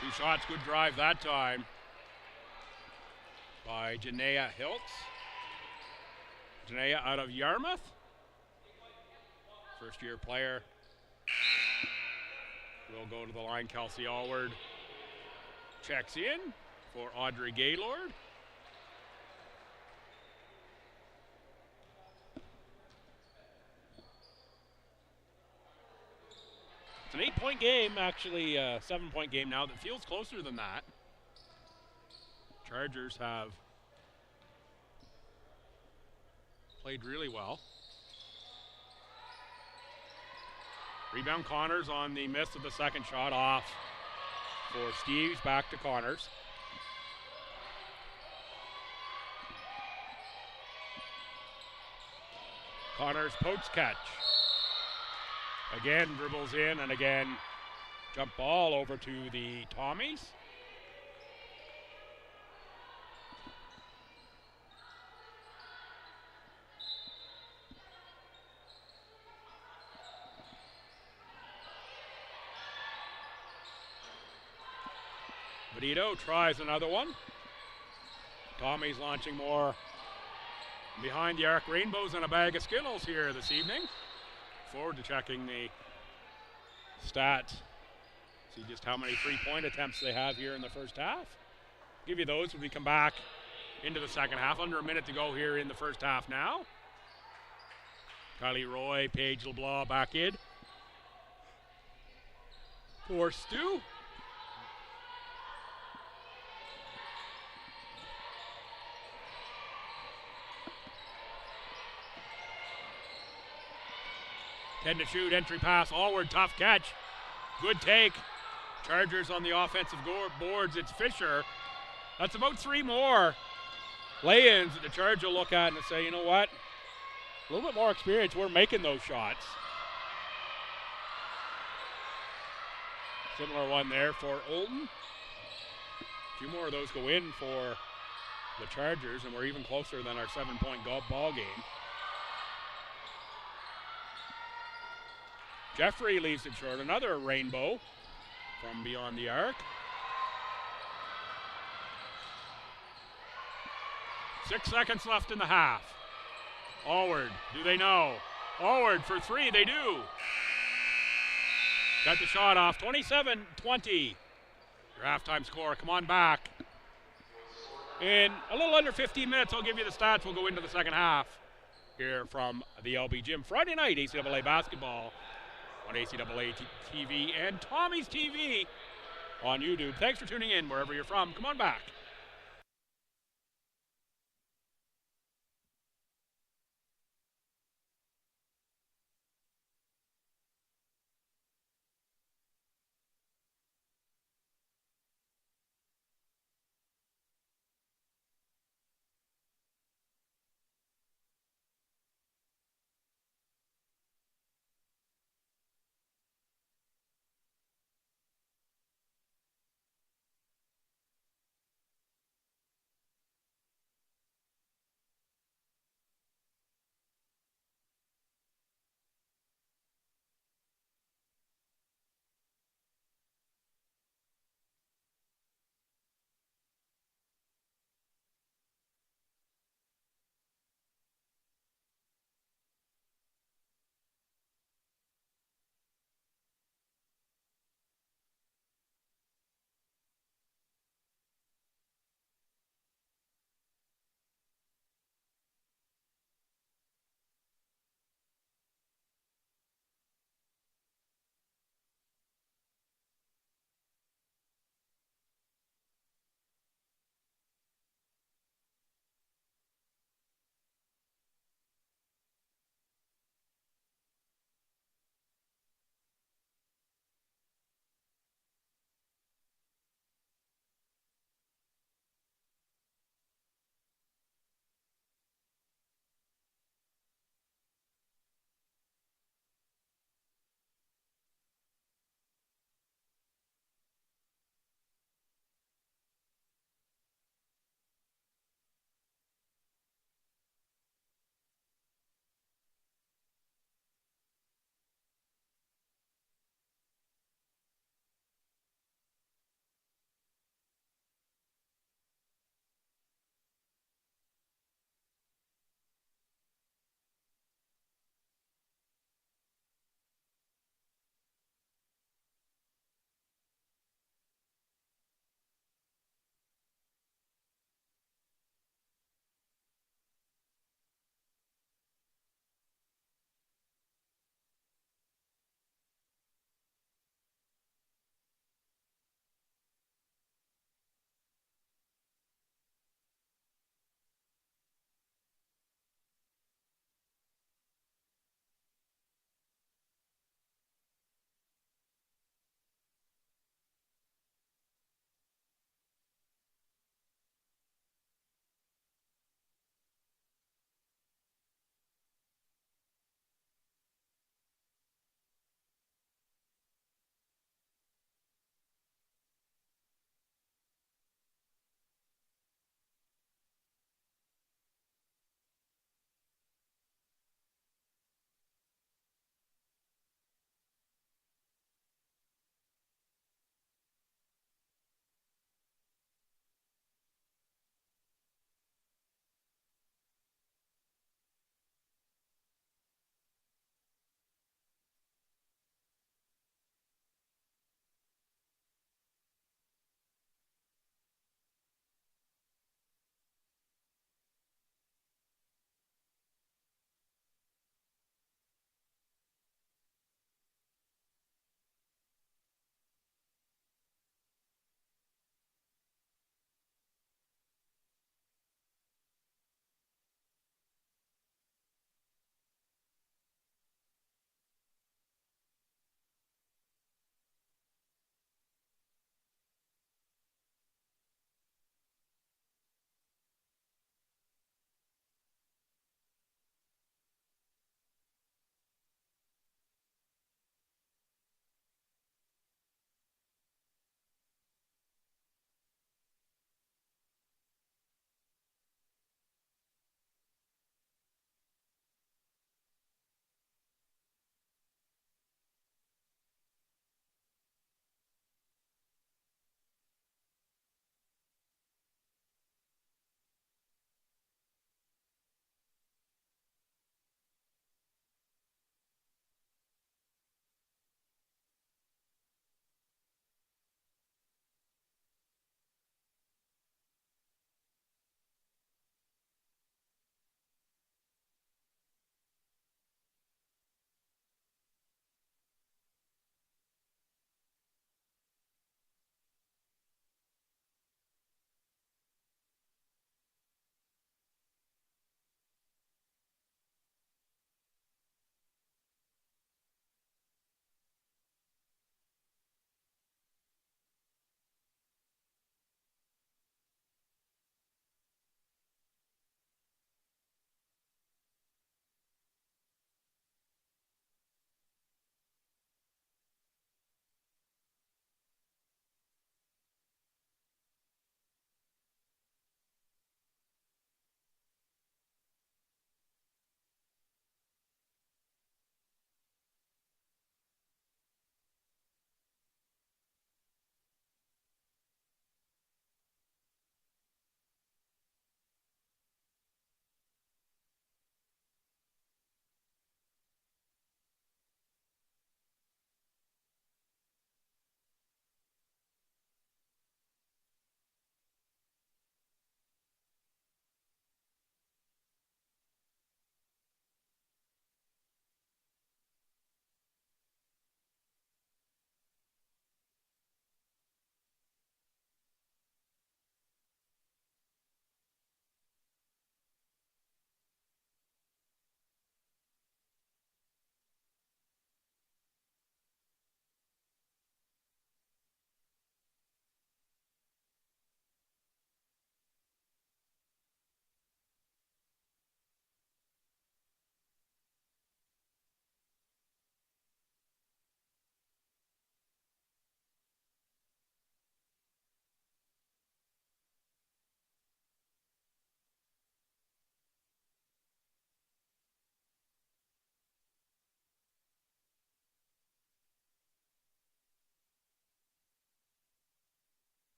Two shots, good drive that time by Janaea Hiltz. Janaea out of Yarmouth. First year player. Will go to the line. Kelsey Allward checks in for Audrey Gaylord. It's an 8-point game, actually a 7-point game now that feels closer than that. Chargers have played really well. Rebound Connors on the miss of the second shot, off for Steves, back to Connors. Connors pokes catch. Again dribbles in, and again jump ball over to the Tommies. Benito tries another one. Tommy's launching more behind the arc. Rainbows and a bag of Skittles here this evening. Forward to checking the stats. See just how many three-point attempts they have here in the first half. Give you those when we come back into the second half. Under a minute to go here in the first half now. Kylie Roy, Paige LeBlanc back in for Stu. 10 to shoot, entry pass, Allward, tough catch. Good take. Chargers on the offensive boards. It's Fisher. That's about 3 more lay-ins that the Chargers will look at and say, you know what? A little bit more experience. We're making those shots. Similar one there for Olton. A few more of those go in for the Chargers, and we're even closer than our 7-point ball game. Jeffrey leaves it short. Another rainbow from beyond the arc. 6 seconds left in the half. Allward, do they know? Allward for 3, they do. Got the shot off, 27-20. Your halftime score, come on back. In a little under 15 minutes, I'll give you the stats. We'll go into the second half here from the LB Gym. Friday night, ACAA basketball on ACAA TV and Tommy's TV on YouTube. Thanks for tuning in wherever you're from. Come on back.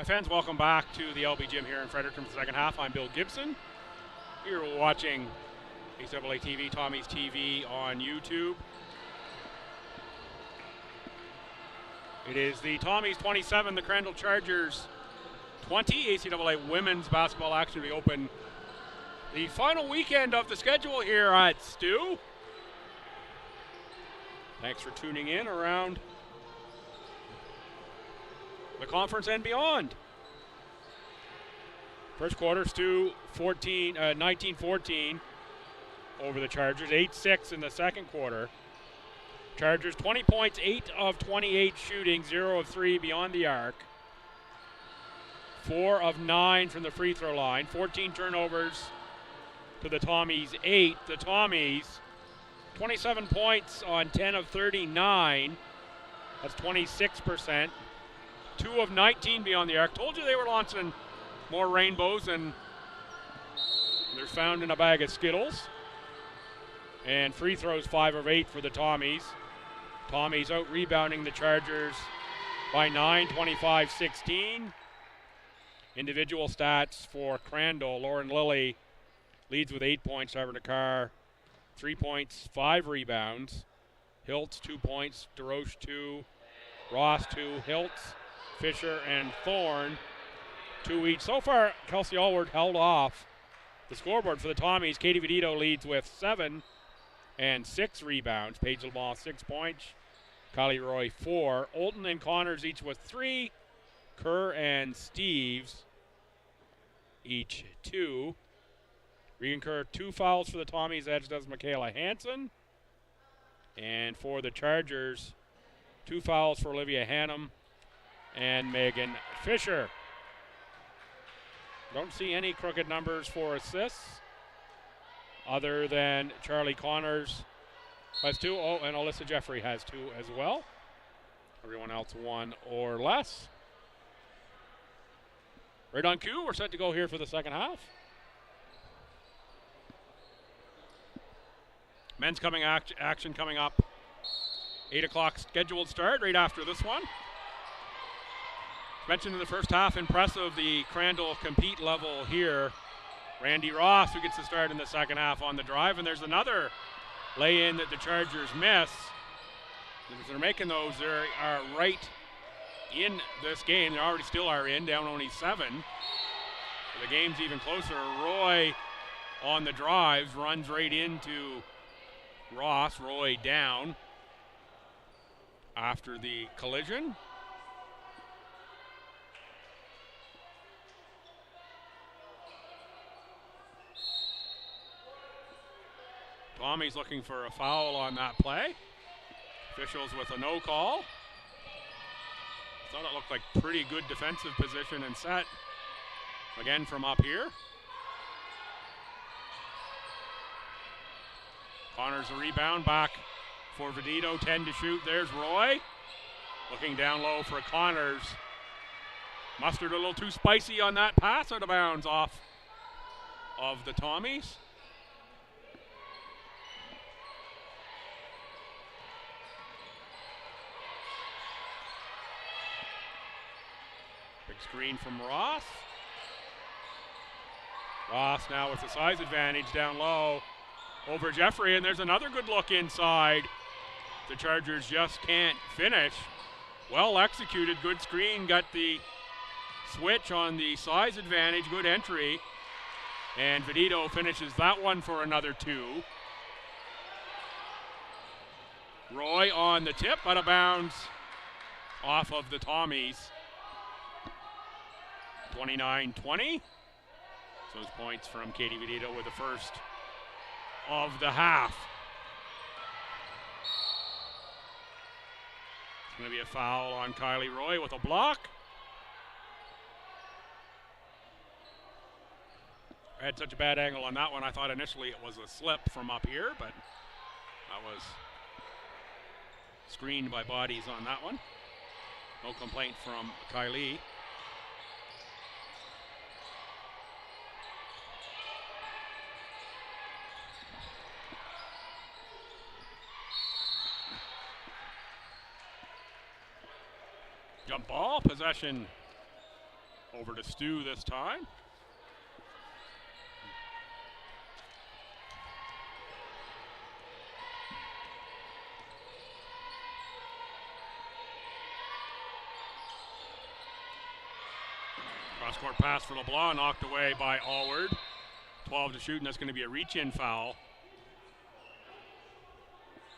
fans, welcome back to the LB Gym here in Fredericton for the second half. I'm Bill Gibson. You're watching ACAA TV, Tommy's TV on YouTube. It is the Tommy's 27, the Crandall Chargers 20. ACAA women's basketball action to be open the final weekend of the schedule here at STU. Thanks for tuning in around the conference and beyond. First quarter, STU 19-14 over the Chargers, 8-6 in the second quarter. Chargers 20 points, 8 of 28 shooting, 0 of 3 beyond the arc. 4 of 9 from the free throw line, 14 turnovers to the Tommies, 8. The Tommies, 27 points on 10 of 39. That's 26%. 2 of 19 beyond the arc. Told you they were launching more rainbows than they're found in a bag of Skittles. And free throws 5 of 8 for the Tommies. Tommies out rebounding the Chargers by 9, 25-16. Individual stats for Crandall. Lauren Lilly leads with 8 points. Trevor Dakar, 3 points, 5 rebounds. Hiltz, 2 points. DeRoche, 2. Ross, 2. Hiltz, Fisher, and Thorne, 2 each. So far, Kelsey Allward held off the scoreboard for the Tommies. Katie Vedito leads with 7 and 6 rebounds. Paige LeBlanc, 6 points. Kylie Roy, 4. Olton and Connors each with 3. Kerr and Steves each 2. Regan Kerr, 2 fouls for the Tommies, as does Michaela Hansen. And for the Chargers, 2 fouls for Olivia Hannum and Megan Fisher. Don't see any crooked numbers for assists other than Charlie Connors has 2. Oh, and Alyssa Jeffrey has 2 as well. Everyone else 1 or less. Right on cue, we're set to go here for the second half. Men's coming action coming up. 8 o'clock scheduled start right after this one. Mentioned in the first half, impressive the Crandall compete level here. Randy Ross, who gets the start in the second half on the drive, and there's another lay-in that the Chargers miss. If they're making those, they are right in this game. They already still are in, down only 7. So the game's even closer. Roy on the drives, runs right into Ross. Roy down after the collision. Tommy's looking for a foul on that play. Officials with a no call. Thought it looked like pretty good defensive position and set. Again from up here. Connors a rebound back for Vedito. 10 to shoot. There's Roy. Looking down low for Connors. Mustard a little too spicy on that pass, out of bounds off of the Tommies. Big screen from Ross. Ross now with the size advantage down low over Jeffrey, and there's another good look inside. The Chargers just can't finish. Well executed, good screen, got the switch on the size advantage, good entry. And Vedito finishes that one for another 2. Roy on the tip, out of bounds off of the Tommies. 29-20. Those points from Katie Vedito with the first of the half. It's going to be a foul on Kylie Roy with a block. I had such a bad angle on that one. I thought initially it was a slip from up here, but that was screened by bodies on that one. No complaint from Kylie. Jump ball, possession Over to STU this time. Cross-court pass for LeBlanc, knocked away by Allward. 12 to shoot, and that's going to be a reach-in foul.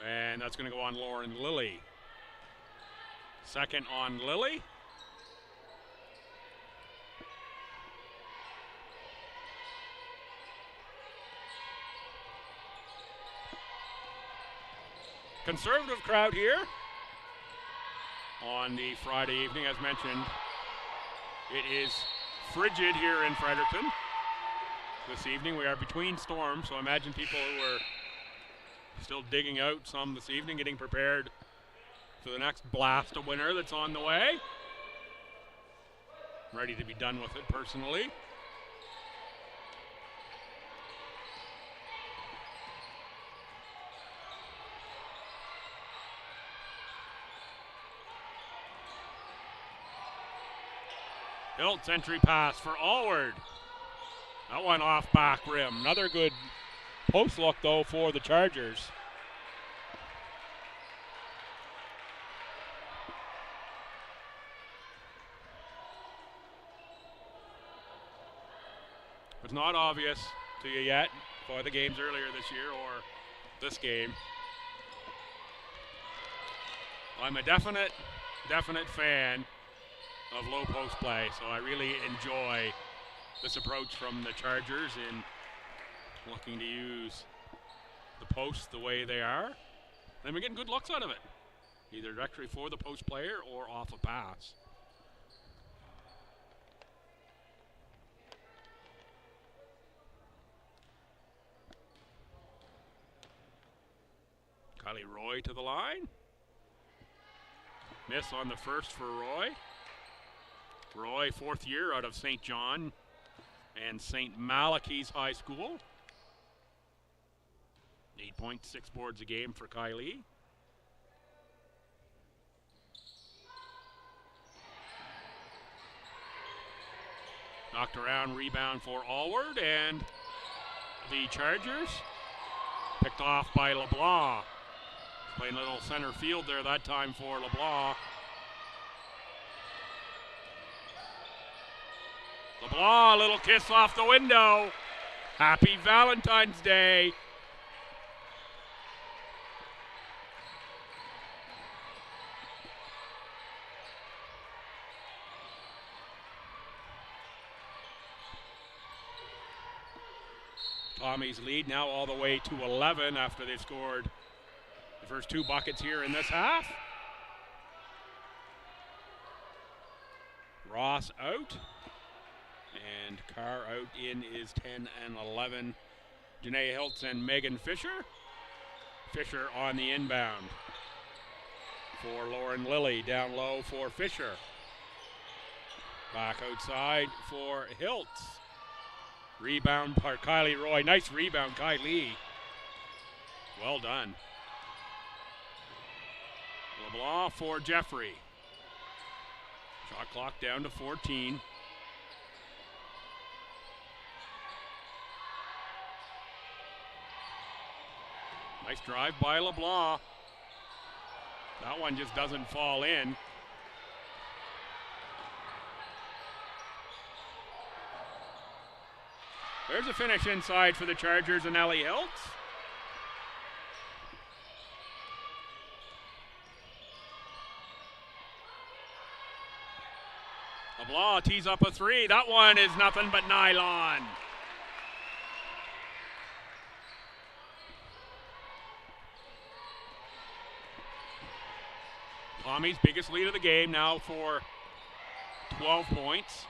And that's going to go on Lauren Lilly. Second on Lilly. Conservative crowd here on the Friday evening, as mentioned. It is frigid here in Fredericton this evening. We are between storms, so imagine people who are still digging out some this evening, getting prepared for the next blast of winter that's on the way. I'm ready to be done with it personally. Hiltz entry pass for Allward. That one off back rim. Another good post look, though, for the Chargers. It's not obvious to you yet for the games earlier this year or this game. I'm a definite fan of low post play, so I really enjoy this approach from the Chargers in looking to use the posts the way they are. And we're getting good looks out of it, either directly for the post player or off a pass. Kylie Roy to the line. Miss on the first for Roy. Roy, fourth year out of St. John and St. Malachy's High School. 8.6 boards a game for Kylie. Knocked around, rebound for Allward, and the Chargers picked off by LeBlanc. Playing a little center field there that time for LeBlanc. LeBlanc, a little kiss off the window. Happy Valentine's Day. Tommy's lead now all the way to 11 after they've scored the first two buckets here in this half. Ross out. And Carr out in is 10 and 11. Janae Hiltz and Megan Fisher. Fisher on the inbound for Lauren Lilly. Down low for Fisher. Back outside for Hiltz. Rebound by Kylie Roy. Nice rebound, Kylie. Well done. LeBlanc for Jeffrey. Shot clock down to 14. Nice drive by LeBlanc. That one just doesn't fall in. There's a finish inside for the Chargers and Ellie Hiltz. LeBlanc tees up a three. That one is nothing but nylon. Tommy's biggest lead of the game now for 12 points.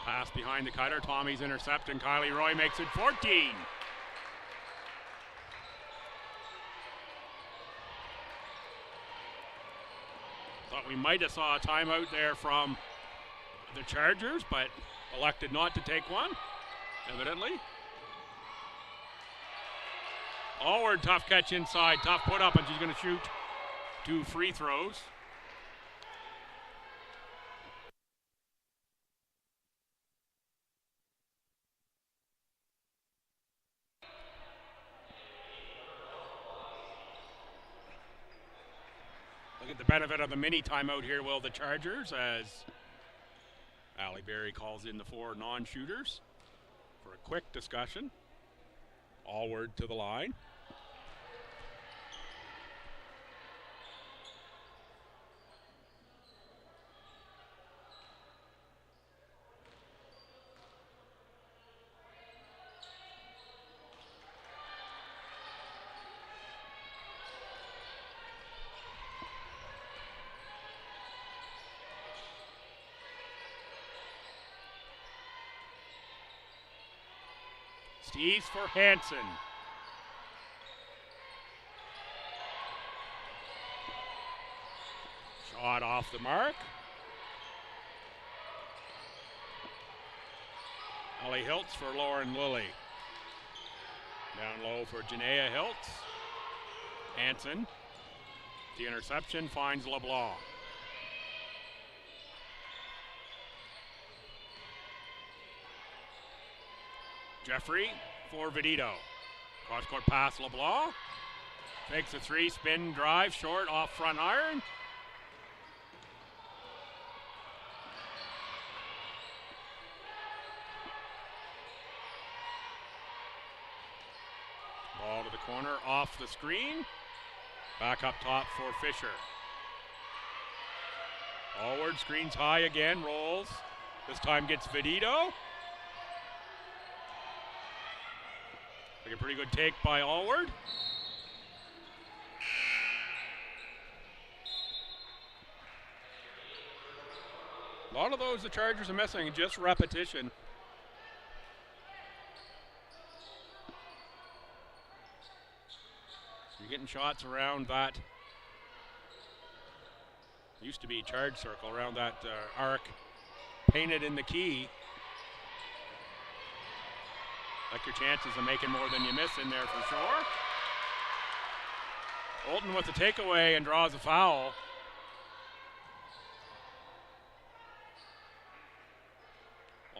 Pass behind the cutter. Tommy's intercept, and Kylie Roy makes it 14. Thought we might have saw a timeout there from the Chargers, but elected not to take one, evidently. Allward, tough catch inside, tough put up, and she's going to shoot 2 free throws. Look at the benefit of the mini timeout here, will the Chargers, as Ali Berry calls in the 4 non-shooters for a quick discussion. Allward to the line. Steves for Hansen. Shot off the mark. Ellie Hiltz for Lauren Lilly. Down low for Janaea Hiltz. Hansen. The interception finds LeBlanc. Jeffrey for Vedito. Cross-court pass, LeBlanc. Takes a 3, spin, drive, short, off front iron. Ball to the corner, off the screen. Back up top for Fisher. Allward, screens high again, rolls. This time gets Vedito. Like a pretty good take by Allward. A lot of those the Chargers are missing, just repetition. You're getting shots around that. Used to be charge circle around that arc painted in the key. Like your chances of making more than you miss in there for sure. Olden with the takeaway and draws a foul.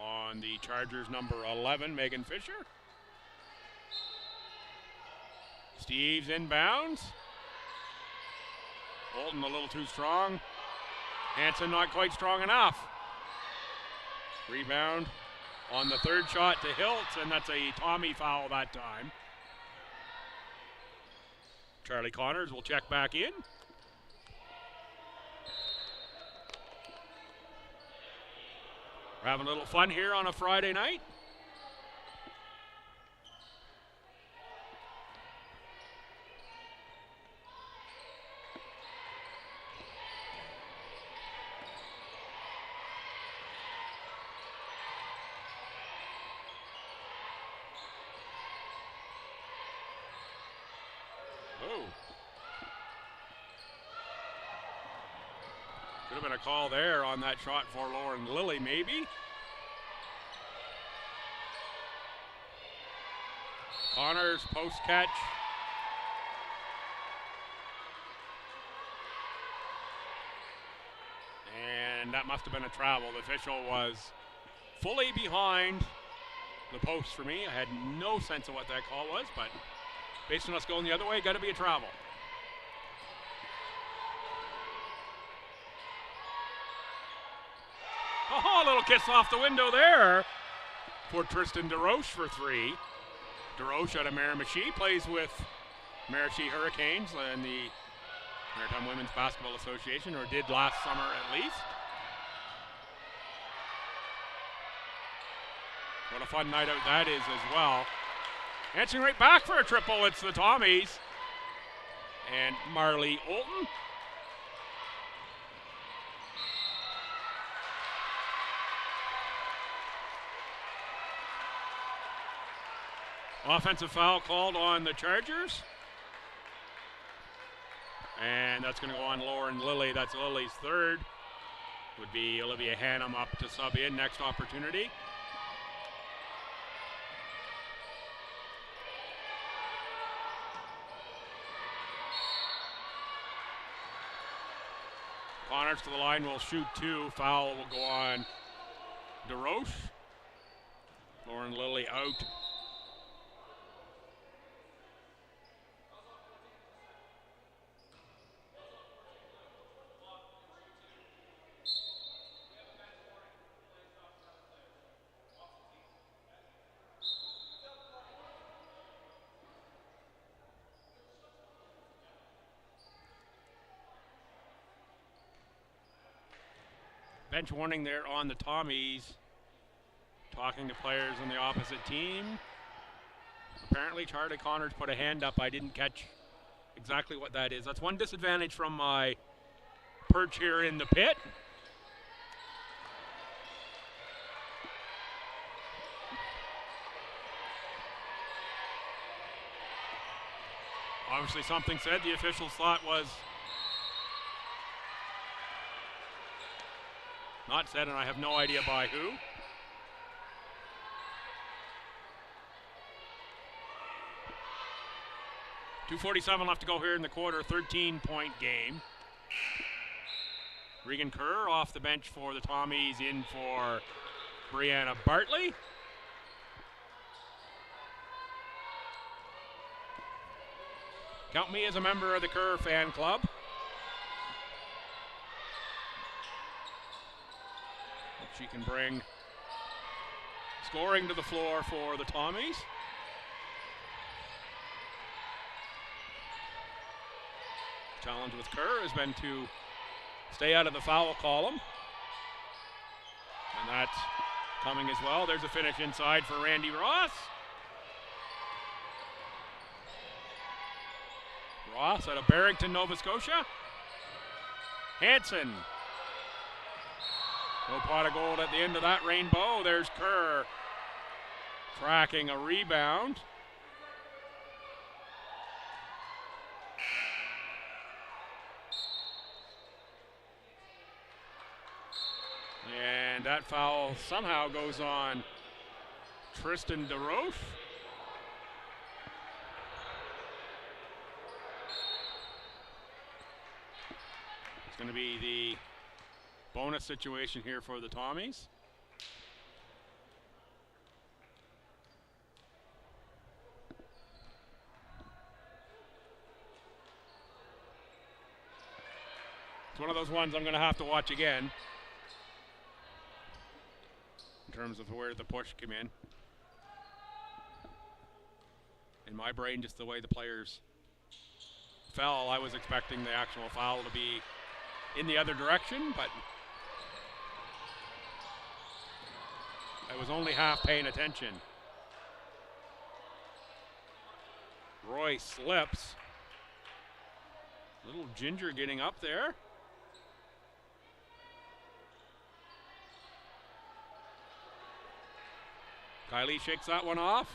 On the Chargers number 11, Megan Fisher. Steves inbounds. Olden a little too strong. Hansen not quite strong enough. Rebound on the third shot to Hiltz, and that's a Tommy foul that time. Charlie Connors will check back in. We're having a little fun here on a Friday night. Could have been a call there on that shot for Lauren Lilly, maybe. Connors post catch. And that must have been a travel. The official was fully behind the post for me. I had no sense of what that call was, but based on us going the other way, got to be a travel. Oh, a little kiss off the window there for Tristan DeRoche for 3. DeRoche out of Miramichi plays with Miramichi Hurricanes in the Maritime Women's Basketball Association, or did last summer at least. What a fun night out that is as well. Answering right back for a triple, it's the Tommies. And Marley Olton. Offensive foul called on the Chargers. And that's going to go on Lauren Lilly. That's Lilly's third. Would be Olivia Hannum up to sub in. Next opportunity. Connors to the line will shoot 2. Foul will go on DeRoche. Lauren Lilly out. Bench warning there on the Tommies, talking to players on the opposite team. Apparently Charlie Connors put a hand up. I didn't catch exactly what that is. That's one disadvantage from my perch here in the pit. Obviously something said. The official thought was not said, and I have no idea by who. .247 left to go here in the quarter, 13-point game. Regan Kerr off the bench for the Tommies, in for Brianna Bartley. Count me as a member of the Kerr fan club. She can bring scoring to the floor for the Tommies. Challenge with Kerr has been to stay out of the foul column. And that's coming as well. There's a finish inside for Randy Ross. Ross out of Barrington, Nova Scotia. Hanson. No pot of gold at the end of that rainbow. There's Kerr tracking a rebound. And that foul somehow goes on Tristan DeRoche. It's going to be the bonus situation here for the Tommies. It's one of those ones I'm going to have to watch again in terms of where the push came in. In my brain, just the way the players fell, I was expecting the actual foul to be in the other direction, but I was only half paying attention. Roy slips. Little Ginger getting up there. Kylie shakes that one off.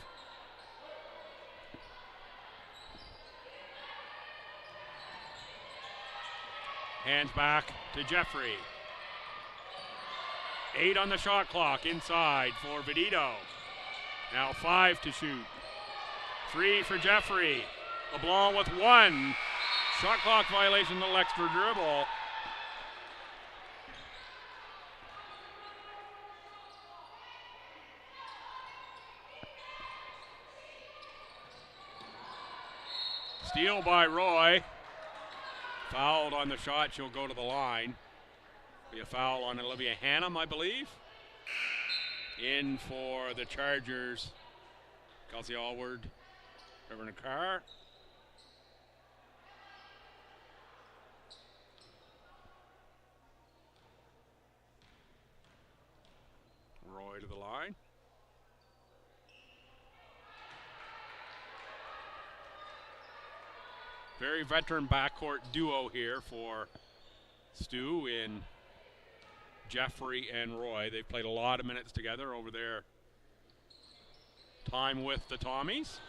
Hands back to Jeffrey. 8 on the shot clock inside for Vedito. Now 5 to shoot. 3 for Jeffrey. LeBlanc with 1. Shot clock violation, little extra dribble. Steal by Roy. Fouled on the shot, she'll go to the line. Be a foul on Olivia Hannum, I believe. In for the Chargers, Kelsey Allward, Trevor Carr. Roy to the line. Very veteran backcourt duo here for Stu in Jeffrey and Roy. They've played a lot of minutes together over their time with the Tommies.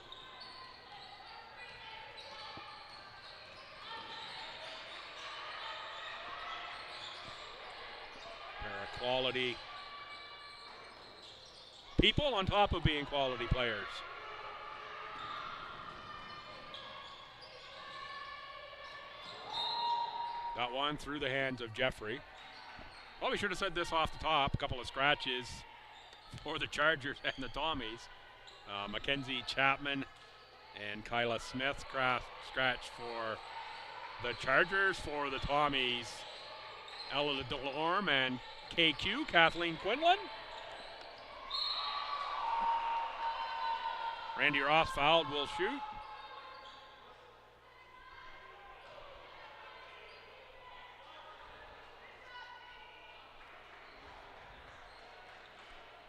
They're quality people on top of being quality players. Got one through the hands of Jeffrey. Well, we should have said this off the top. A couple of scratches for the Chargers and the Tommies. Mackenzie Chapman and Kyla Smith scratch for the Chargers. For the Tommies, Ella Delorme and KQ, Kathleen Quinlan. Randy Ross fouled, will shoot.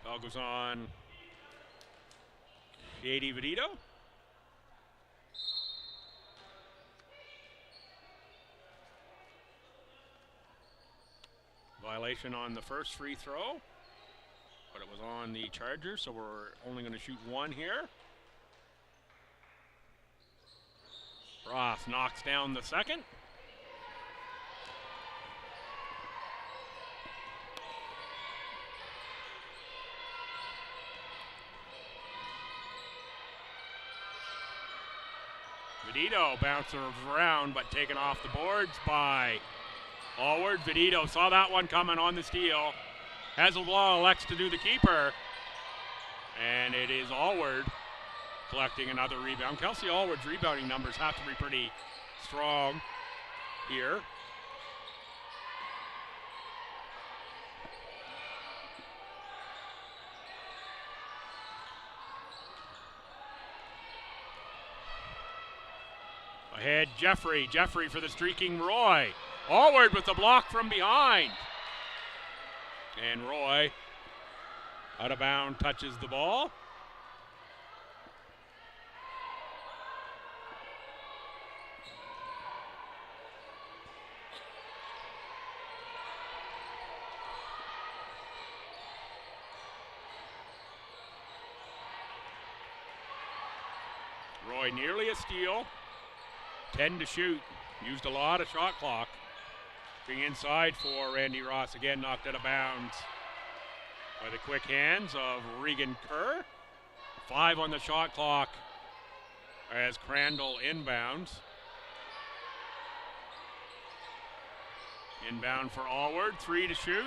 Foul goes on Katie Vedito. Violation on the first free throw, but it was on the Chargers, so we're only going to shoot one here. Ross knocks down the second. Vedito bounces around, but taken off the boards by Allward. Vedito saw that one coming on the steal. Hazelblaw elects to do the keeper, and it is Allward collecting another rebound. Kelsey Allward's rebounding numbers have to be pretty strong here. Ahead, Jeffrey. Jeffrey for the streaking Roy. Allward with the block from behind. And Roy, out of bounds, touches the ball. Roy nearly a steal. 10 to shoot. Used a lot of shot clock. Being inside for Randy Ross. Again, knocked out of bounds by the quick hands of Regan Kerr. 5 on the shot clock as Crandall inbounds. Inbound for Allward. 3 to shoot.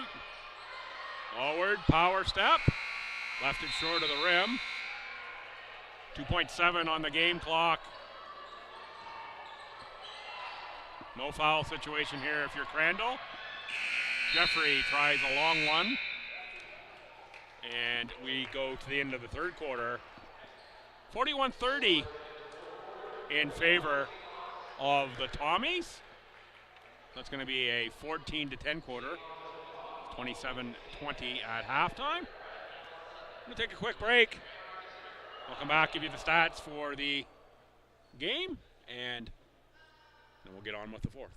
Allward, power step. Left it short of the rim. 2.7 on the game clock. No foul situation here if you're Crandall. Jeffrey tries a long one. And we go to the end of the third quarter. 41-30 in favor of the Tommies. That's going to be a 14-10 quarter. 27-20 at halftime. I'm going to take a quick break. I'll come back, give you the stats for the game, and then we'll get on with the fourth.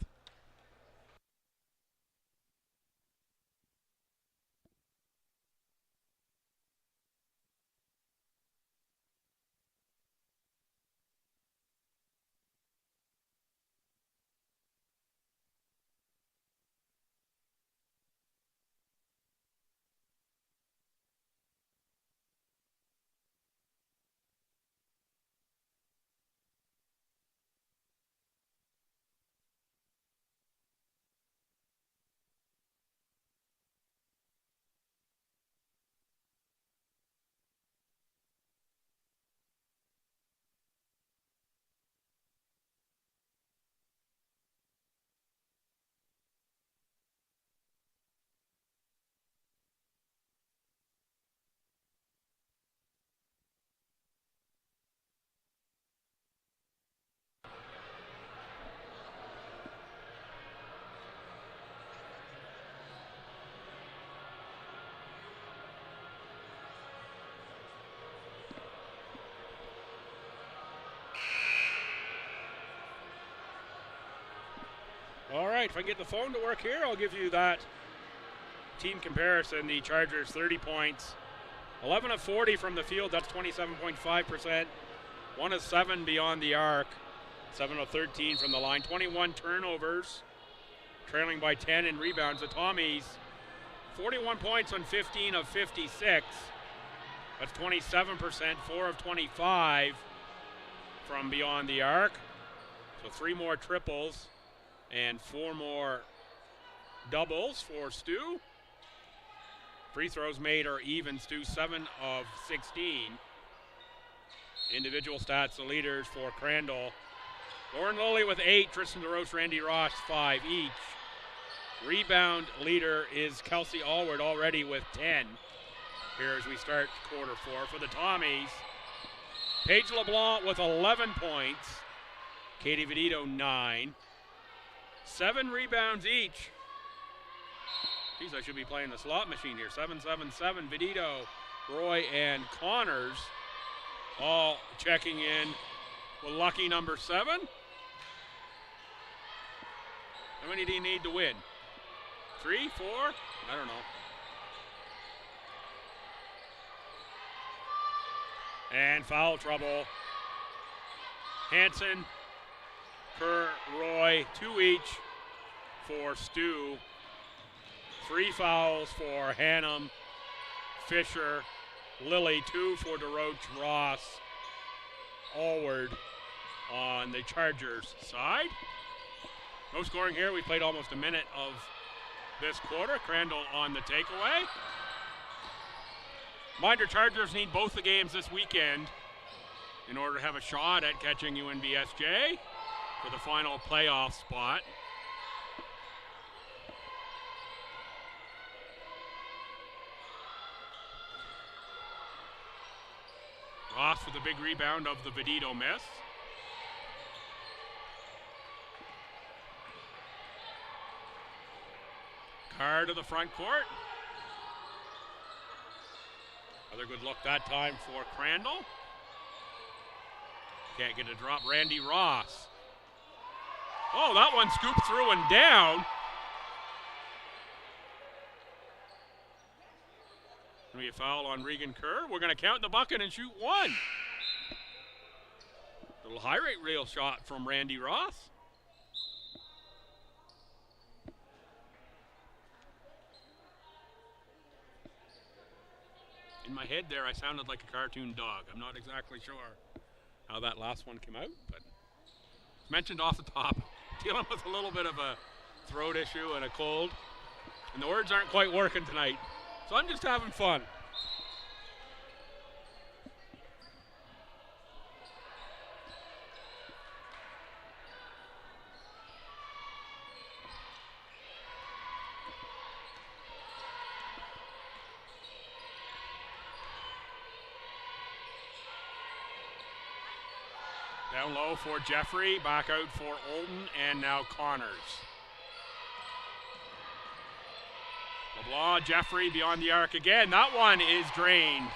All right, if I get the phone to work here, I'll give you that team comparison. The Chargers 30 points, 11 of 40 from the field, that's 27.5%. 1 of 7 beyond the arc, 7 of 13 from the line. 21 turnovers, trailing by 10 in rebounds. The Tommies, 41 points on 15 of 56. That's 27%, 4 of 25 from beyond the arc. So 3 more triples And 4 more doubles for STU. Free throws made are even. STU 7 of 16. Individual stats, the leaders for Crandall. Lauren Lilly with 8, Tristan DeRoche, Randy Ross 5 each. Rebound leader is Kelsey Allward already with 10. Here as we start quarter 4 for the Tommies. Paige LeBlanc with 11 points. Katie Vedito 9. 7 rebounds each. Geez, I should be playing the slot machine here. 7-7-7. Vedito, Roy, and Connors all checking in with lucky number 7. How many do you need to win? 3, 4? I don't know. And foul trouble. Hanson, Kerr, Roy, 2 each for STU. 3 fouls for Hannum, Fisher, Lilly, 2 for DeRoche, Ross, Allward on the Chargers side. No scoring here. We played almost a minute of this quarter. Crandall on the takeaway. Reminder, Chargers need both the games this weekend in order to have a shot at catching UNBSJ for the final playoff spot. Ross with the big rebound of the Vedito miss. Carr to the front court. Another good look that time for Crandall. Can't get a drop. Randy Ross. Oh, that one scooped through and down. Going to be a foul on Regan Kerr. We're going to count the bucket and shoot 1. Little high rate reel shot from Randy Ross. In my head there, I sounded like a cartoon dog. I'm not exactly sure how that last one came out, but it's mentioned off the top. Dealing with a little bit of a throat issue and a cold, and the words aren't quite working tonight. So I'm just having fun. Down low for Jeffrey, back out for Olden, and now Connors. LeBlanc, Jeffrey beyond the arc again. That one is drained.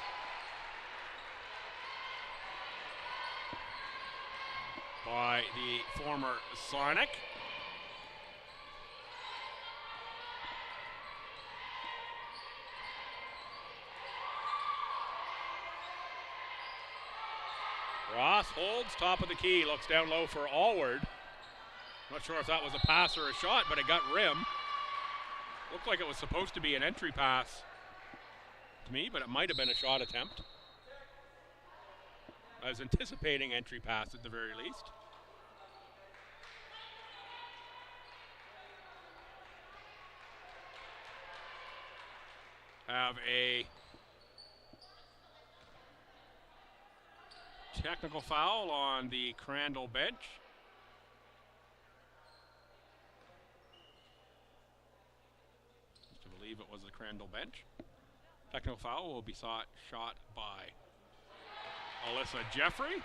By the former Sonic. Ross holds top of the key, looks down low for Allward. Not sure if that was a pass or a shot, but it got rim. Looked like it was supposed to be an entry pass to me, but it might have been a shot attempt. I was anticipating entry pass at the very least. Have a technical foul on the Crandall bench. I believe it was the Crandall bench. Technical foul will be shot by Alyssa Jeffrey.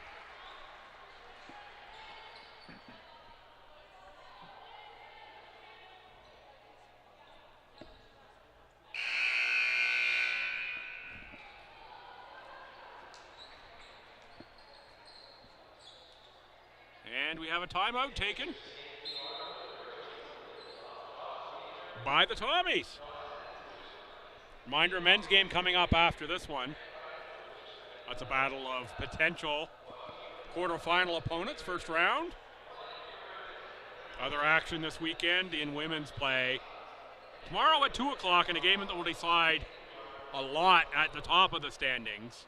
And we have a timeout taken by the Tommies. Reminder, men's game coming up after this one. That's a battle of potential quarterfinal opponents, first round. Other action this weekend in women's play. Tomorrow at 2 o'clock in a game that will decide a lot at the top of the standings.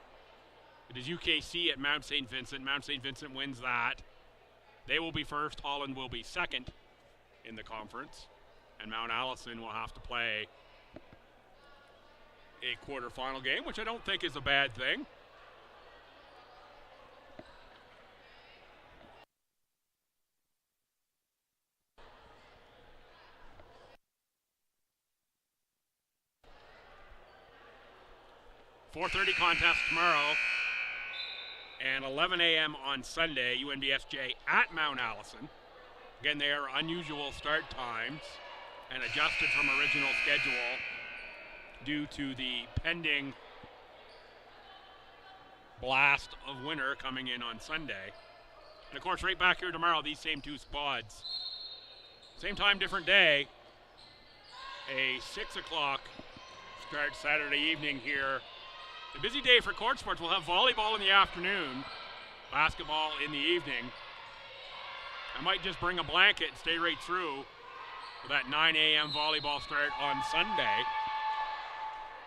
It is UKC at Mount St. Vincent. Mount St. Vincent wins that. They will be first. Holland will be second. in the conference, and Mount Allison will have to play a quarterfinal game, which I don't think is a bad thing. .4:30 contest tomorrow, and 11 a.m. on Sunday, UNBSJ at Mount Allison. Again, they are unusual start times and adjusted from original schedule due to the pending blast of winter coming in on Sunday. And of course, right back here tomorrow, these same two squads. Same time, different day. A 6 o'clock start Saturday evening here. A busy day for court sports. We'll have volleyball in the afternoon, basketball in the evening. I might just bring a blanket and stay right through for that 9 a.m. volleyball start on Sunday.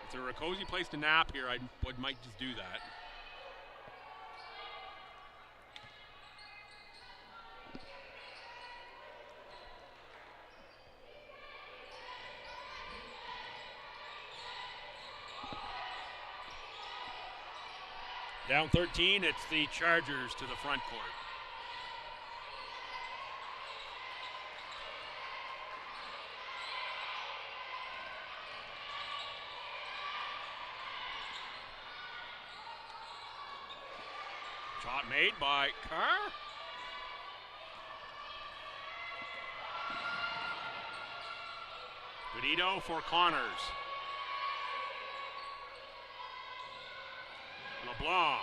If there were a cozy place to nap here, I might just do that. Down 13, it's the Chargers to the front court. Shot made by Carr. Benito for Connors. LeBlanc.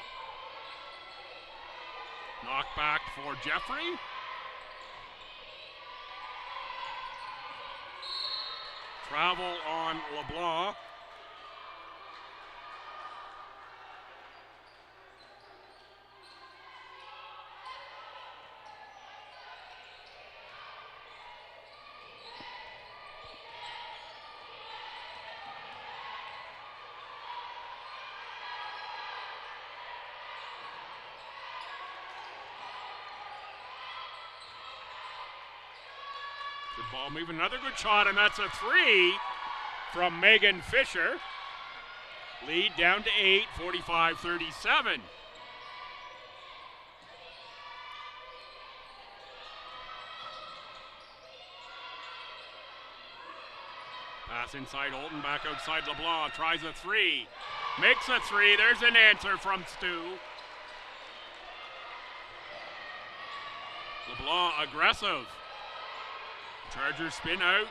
Knockback for Jeffrey. Travel on LeBlanc. Good ball moving, another good shot, and that's a three from Megan Fisher. Lead down to 8, 45-37. Pass inside Olton, back outside LeBlanc, tries a three, makes a three, there's an answer from Stu. LeBlanc aggressive. Chargers spin out.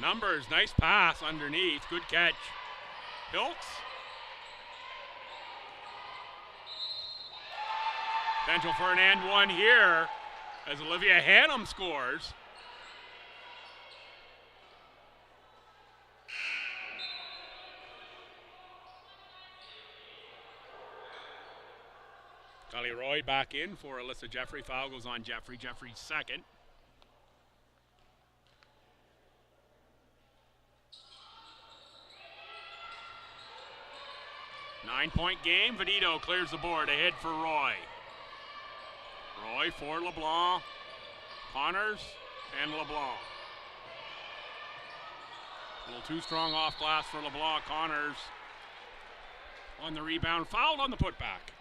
Numbers, nice pass underneath. Good catch. Hilks. Potential for an and one here as Olivia Hannum scores. Golly Roy back in for Alyssa Jeffrey. Foul goes on Jeffrey. Jeffrey's second. 9-point game. Venito clears the board. Ahead for Roy. Roy for LeBlanc. Connors and LeBlanc. A little too strong off glass for LeBlanc. Connors on the rebound. Fouled on the putback.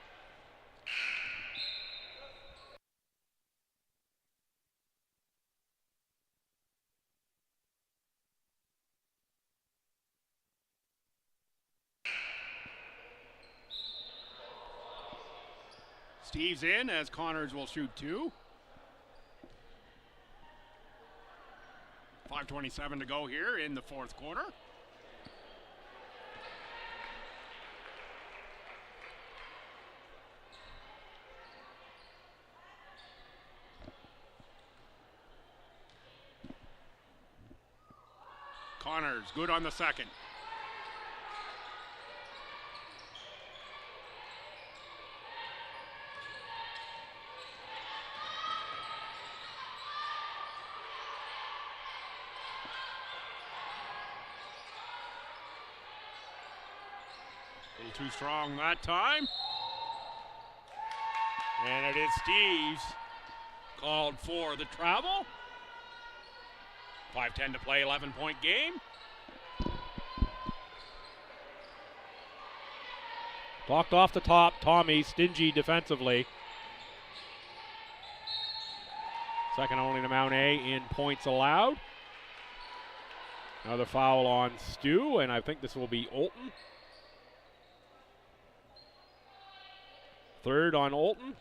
Steve's in as Connors will shoot two. 5:27 to go here in the fourth quarter. Connors good on the second. Too strong that time. And it is Steve's called for the travel. 5:10 to play, 11-point game. Blocked off the top, Tommy, stingy defensively. Second only to Mount A in points allowed. Another foul on STU, and I think this will be Olton. Third on Olton.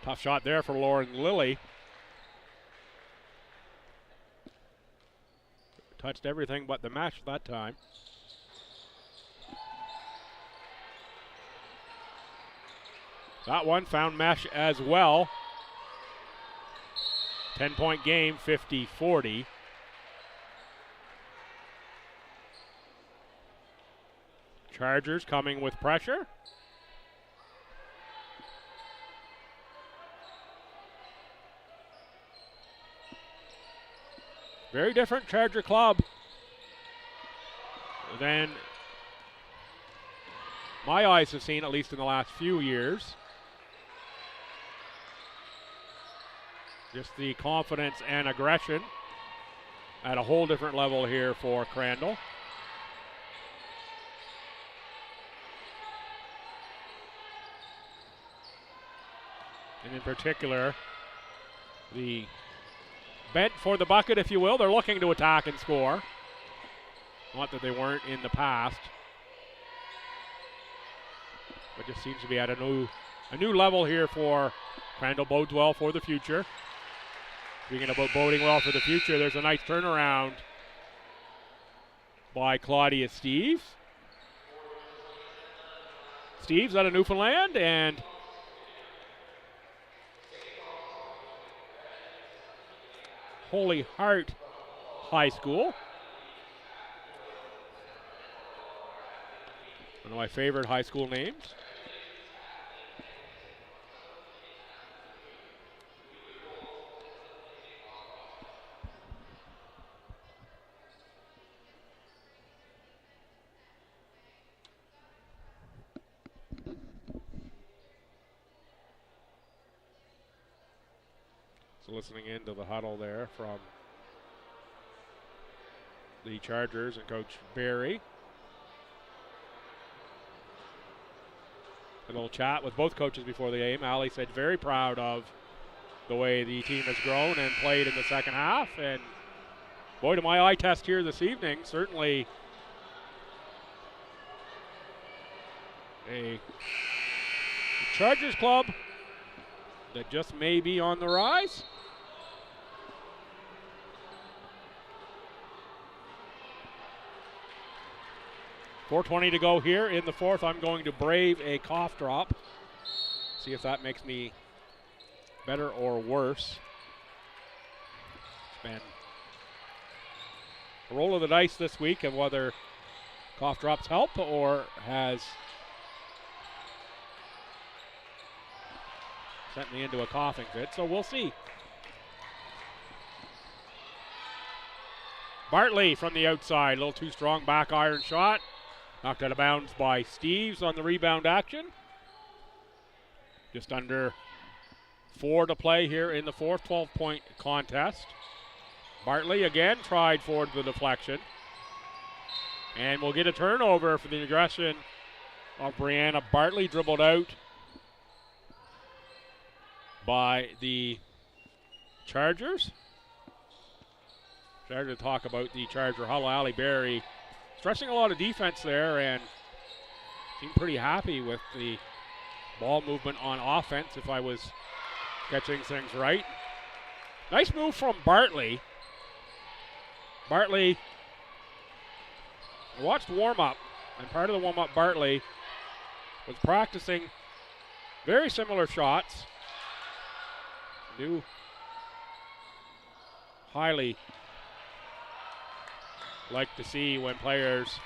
Tough shot there for Lauren Lilly. Touched everything but the mesh that time. That one found mesh as well. 10-point game, 50-40. Chargers coming with pressure. Very different Charger club than my eyes have seen, at least in the last few years. Just the confidence and aggression at a whole different level here for Crandall. And in particular, the bent for the bucket, if you will. They're looking to attack and score. Not that they weren't in the past. But just seems to be at a new level here for Crandall. Bodes well for the future. Speaking about boding well for the future, there's a nice turnaround by Claudia Steves. Steves out of Newfoundland, and Holy Heart High School. One of my favorite high school names. So listening into the huddle there from the Chargers and Coach Barry. A little chat with both coaches before the game. Allie said very proud of the way the team has grown and played in the second half. And boy, to my eye test here this evening, certainly a Chargers club that just may be on the rise. .420 to go here in the fourth. I'm going to brave a cough drop. See if that makes me better or worse. It's been a roll of the dice this week of whether cough drops help or has sent me into a coughing fit, so we'll see. Bartley from the outside, a little too strong back iron shot. Knocked out of bounds by Steves on the rebound action. Just under 4 to play here in the fourth, 12-point contest. Bartley again tried for the deflection. And we'll get a turnover for the aggression of Brianna Bartley, dribbled out by the Chargers. Started to talk about the Charger huddle. Allie Berry stressing a lot of defense there and seemed pretty happy with the ball movement on offense, if I was catching things right. Nice move from Bartley. Bartley watched warm-up, and part of the warm-up, Bartley was practicing very similar shots. Highly like to see when players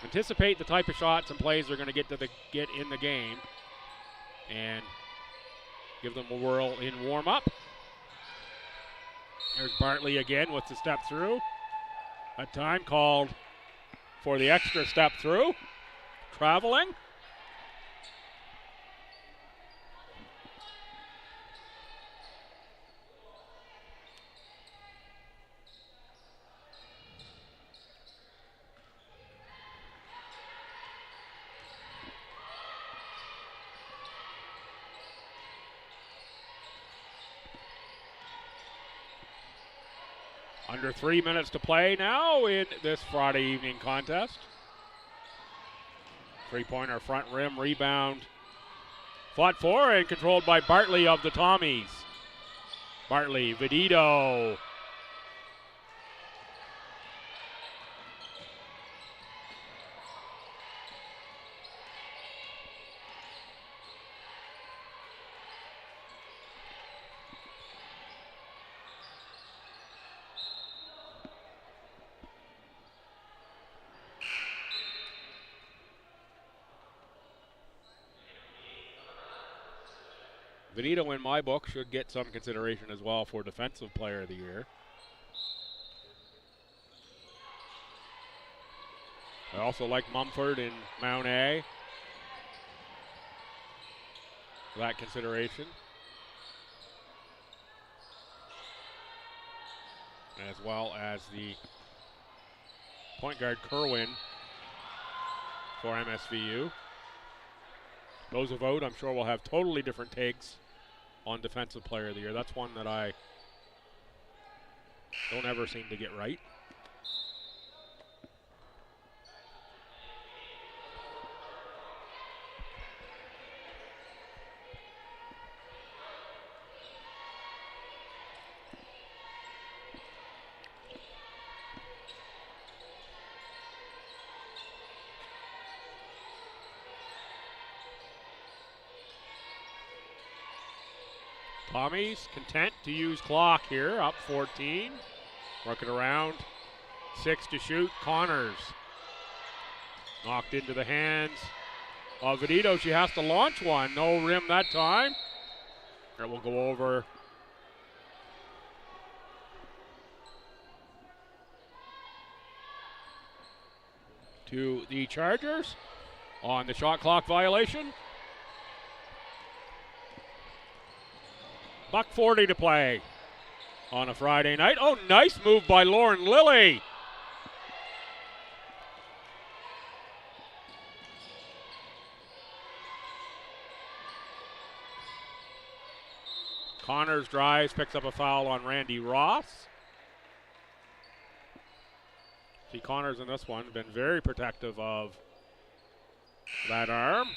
anticipate the type of shots and plays they're going to get in the game and give them a whirl in warm-up. There's Bartley again with the step through. A time called for the extra step through. Traveling. Under 3 minutes to play now in this Friday evening contest. Three-pointer front rim rebound. Fought for and controlled by Bartley of the Tommies. Bartley, Vedito. Vedito, in my book, should get some consideration as well for Defensive Player of the Year. I also like Mumford in Mount A. For that consideration. As well as the point guard Kerwin for MSVU. Those who vote, I'm sure, will have totally different takes on Defensive Player of the Year. That's one that I don't ever seem to get right. Tommies content to use clock here, up 14. Working around, 6 to shoot. Connors knocked into the hands of Vedito. She has to launch one. No rim that time. It will go over to the Chargers on the shot clock violation. $1:40 to play on a Friday night. Oh, nice move by Lauren Lilly. Connors drives, picks up a foul on Randy Ross. See, Connors in this one been very protective of that arm.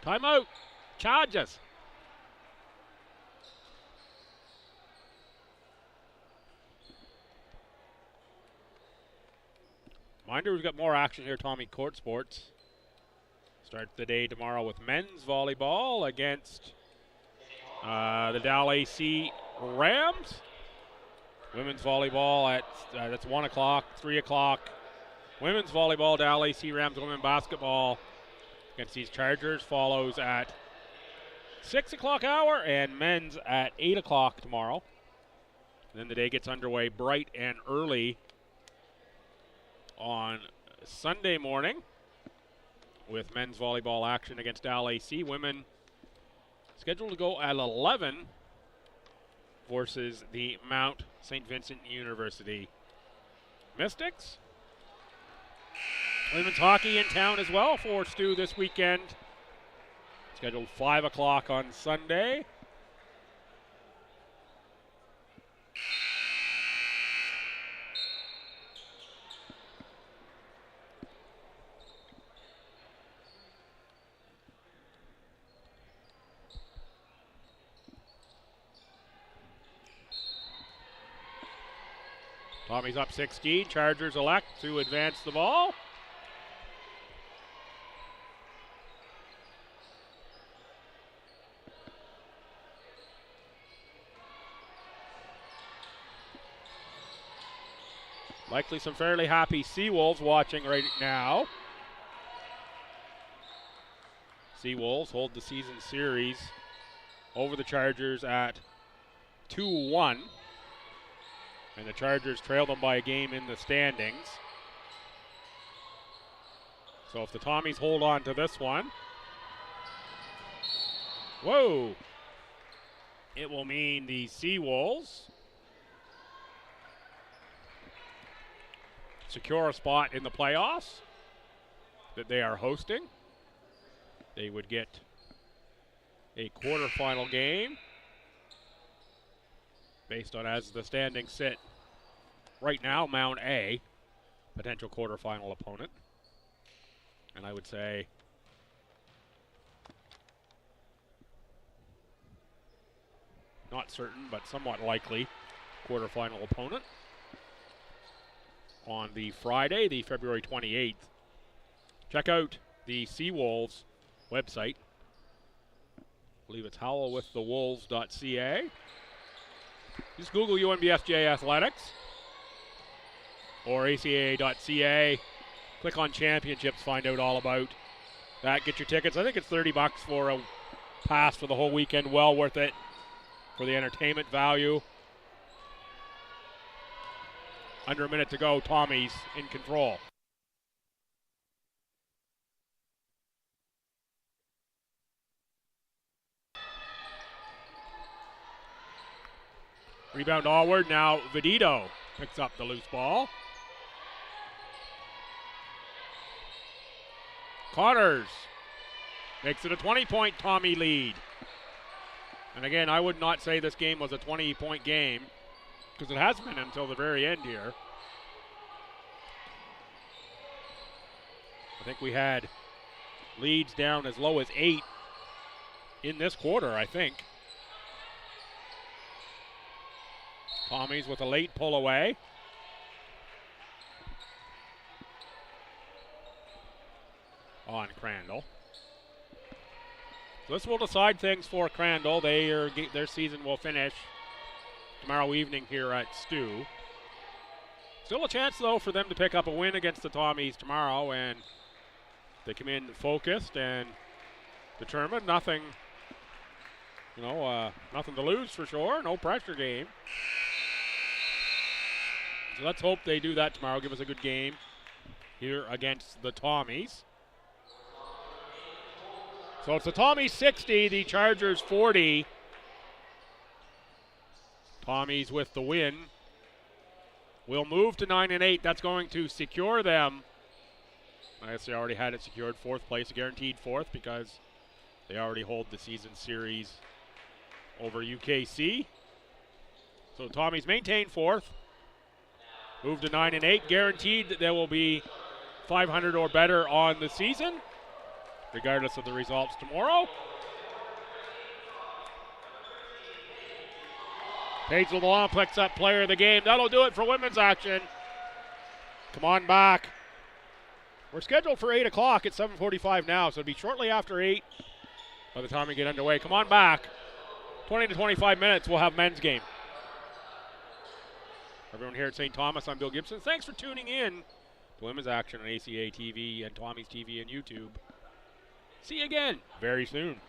Timeout. Charges. Reminder, we've got more action here, Tommy Court Sports. Start the day tomorrow with men's volleyball against the Dal AC Rams. Women's volleyball at that's 1 o'clock, 3 o'clock. Women's volleyball, Dal AC Rams. Women basketball against these Chargers follows at 6 o'clock hour, and men's at 8 o'clock tomorrow. And then the day gets underway bright and early on Sunday morning with men's volleyball action against Dal AC. Women scheduled to go at 11 versus the Mount St. Vincent University Mystics. Women's hockey in town as well for STU this weekend. Scheduled 5 o'clock on Sunday. Tommy's up 16. Chargers elect to advance the ball. Likely some fairly happy Seawolves watching right now. Seawolves hold the season series over the Chargers at 2-1. And the Chargers trail them by a game in the standings. So if the Tommies hold on to this one, whoa, it will mean the Seawolves secure a spot in the playoffs that they are hosting. They would get a quarterfinal game based on as the standings sit right now, Mount A, potential quarterfinal opponent. And I would say not certain, but somewhat likely quarterfinal opponent on the Friday, the February 28th. Check out the Seawolves website. I believe it's howlwiththewolves.ca. Just Google UNBFJ Athletics or ACAA.ca. Click on championships, find out all about that. Get your tickets. I think it's $30 for a pass for the whole weekend. Well worth it for the entertainment value. Under a minute to go, Tommies in control. Rebound onward. Now Vedito picks up the loose ball. Connors makes it a 20-point Tommy lead. And again, I would not say this game was a 20-point game because it has been until the very end here. I think we had leads down as low as 8 in this quarter, I think. Tommies with a late pull away. On Crandall. So this will decide things for Crandall. Their season will finish tomorrow evening here at STU. Still a chance, though, for them to pick up a win against the Tommies tomorrow, and they come in focused and determined. Nothing to lose for sure. No pressure game. So let's hope they do that tomorrow. Give us a good game here against the Tommies. So it's the Tommies 60, the Chargers 40. Tommies with the win. Will move to 9-8. That's going to secure them. I guess they already had it secured. 4th place, guaranteed 4th, because they already hold the season series over UKC. So Tommies maintain 4th. Move to 9-8. Guaranteed that there will be 500 or better on the season, regardless of the results tomorrow. Paige LeBlanc picks up player of the game. That'll do it for women's action. Come on back. We're scheduled for 8 o'clock at 7:45 now, so it'll be shortly after 8 by the time we get underway. Come on back. 20 to 25 minutes, we'll have men's game. Everyone here at St. Thomas, I'm Bill Gibson. Thanks for tuning in to women's action on ACAA TV and Tommy's TV and YouTube. See you again very soon.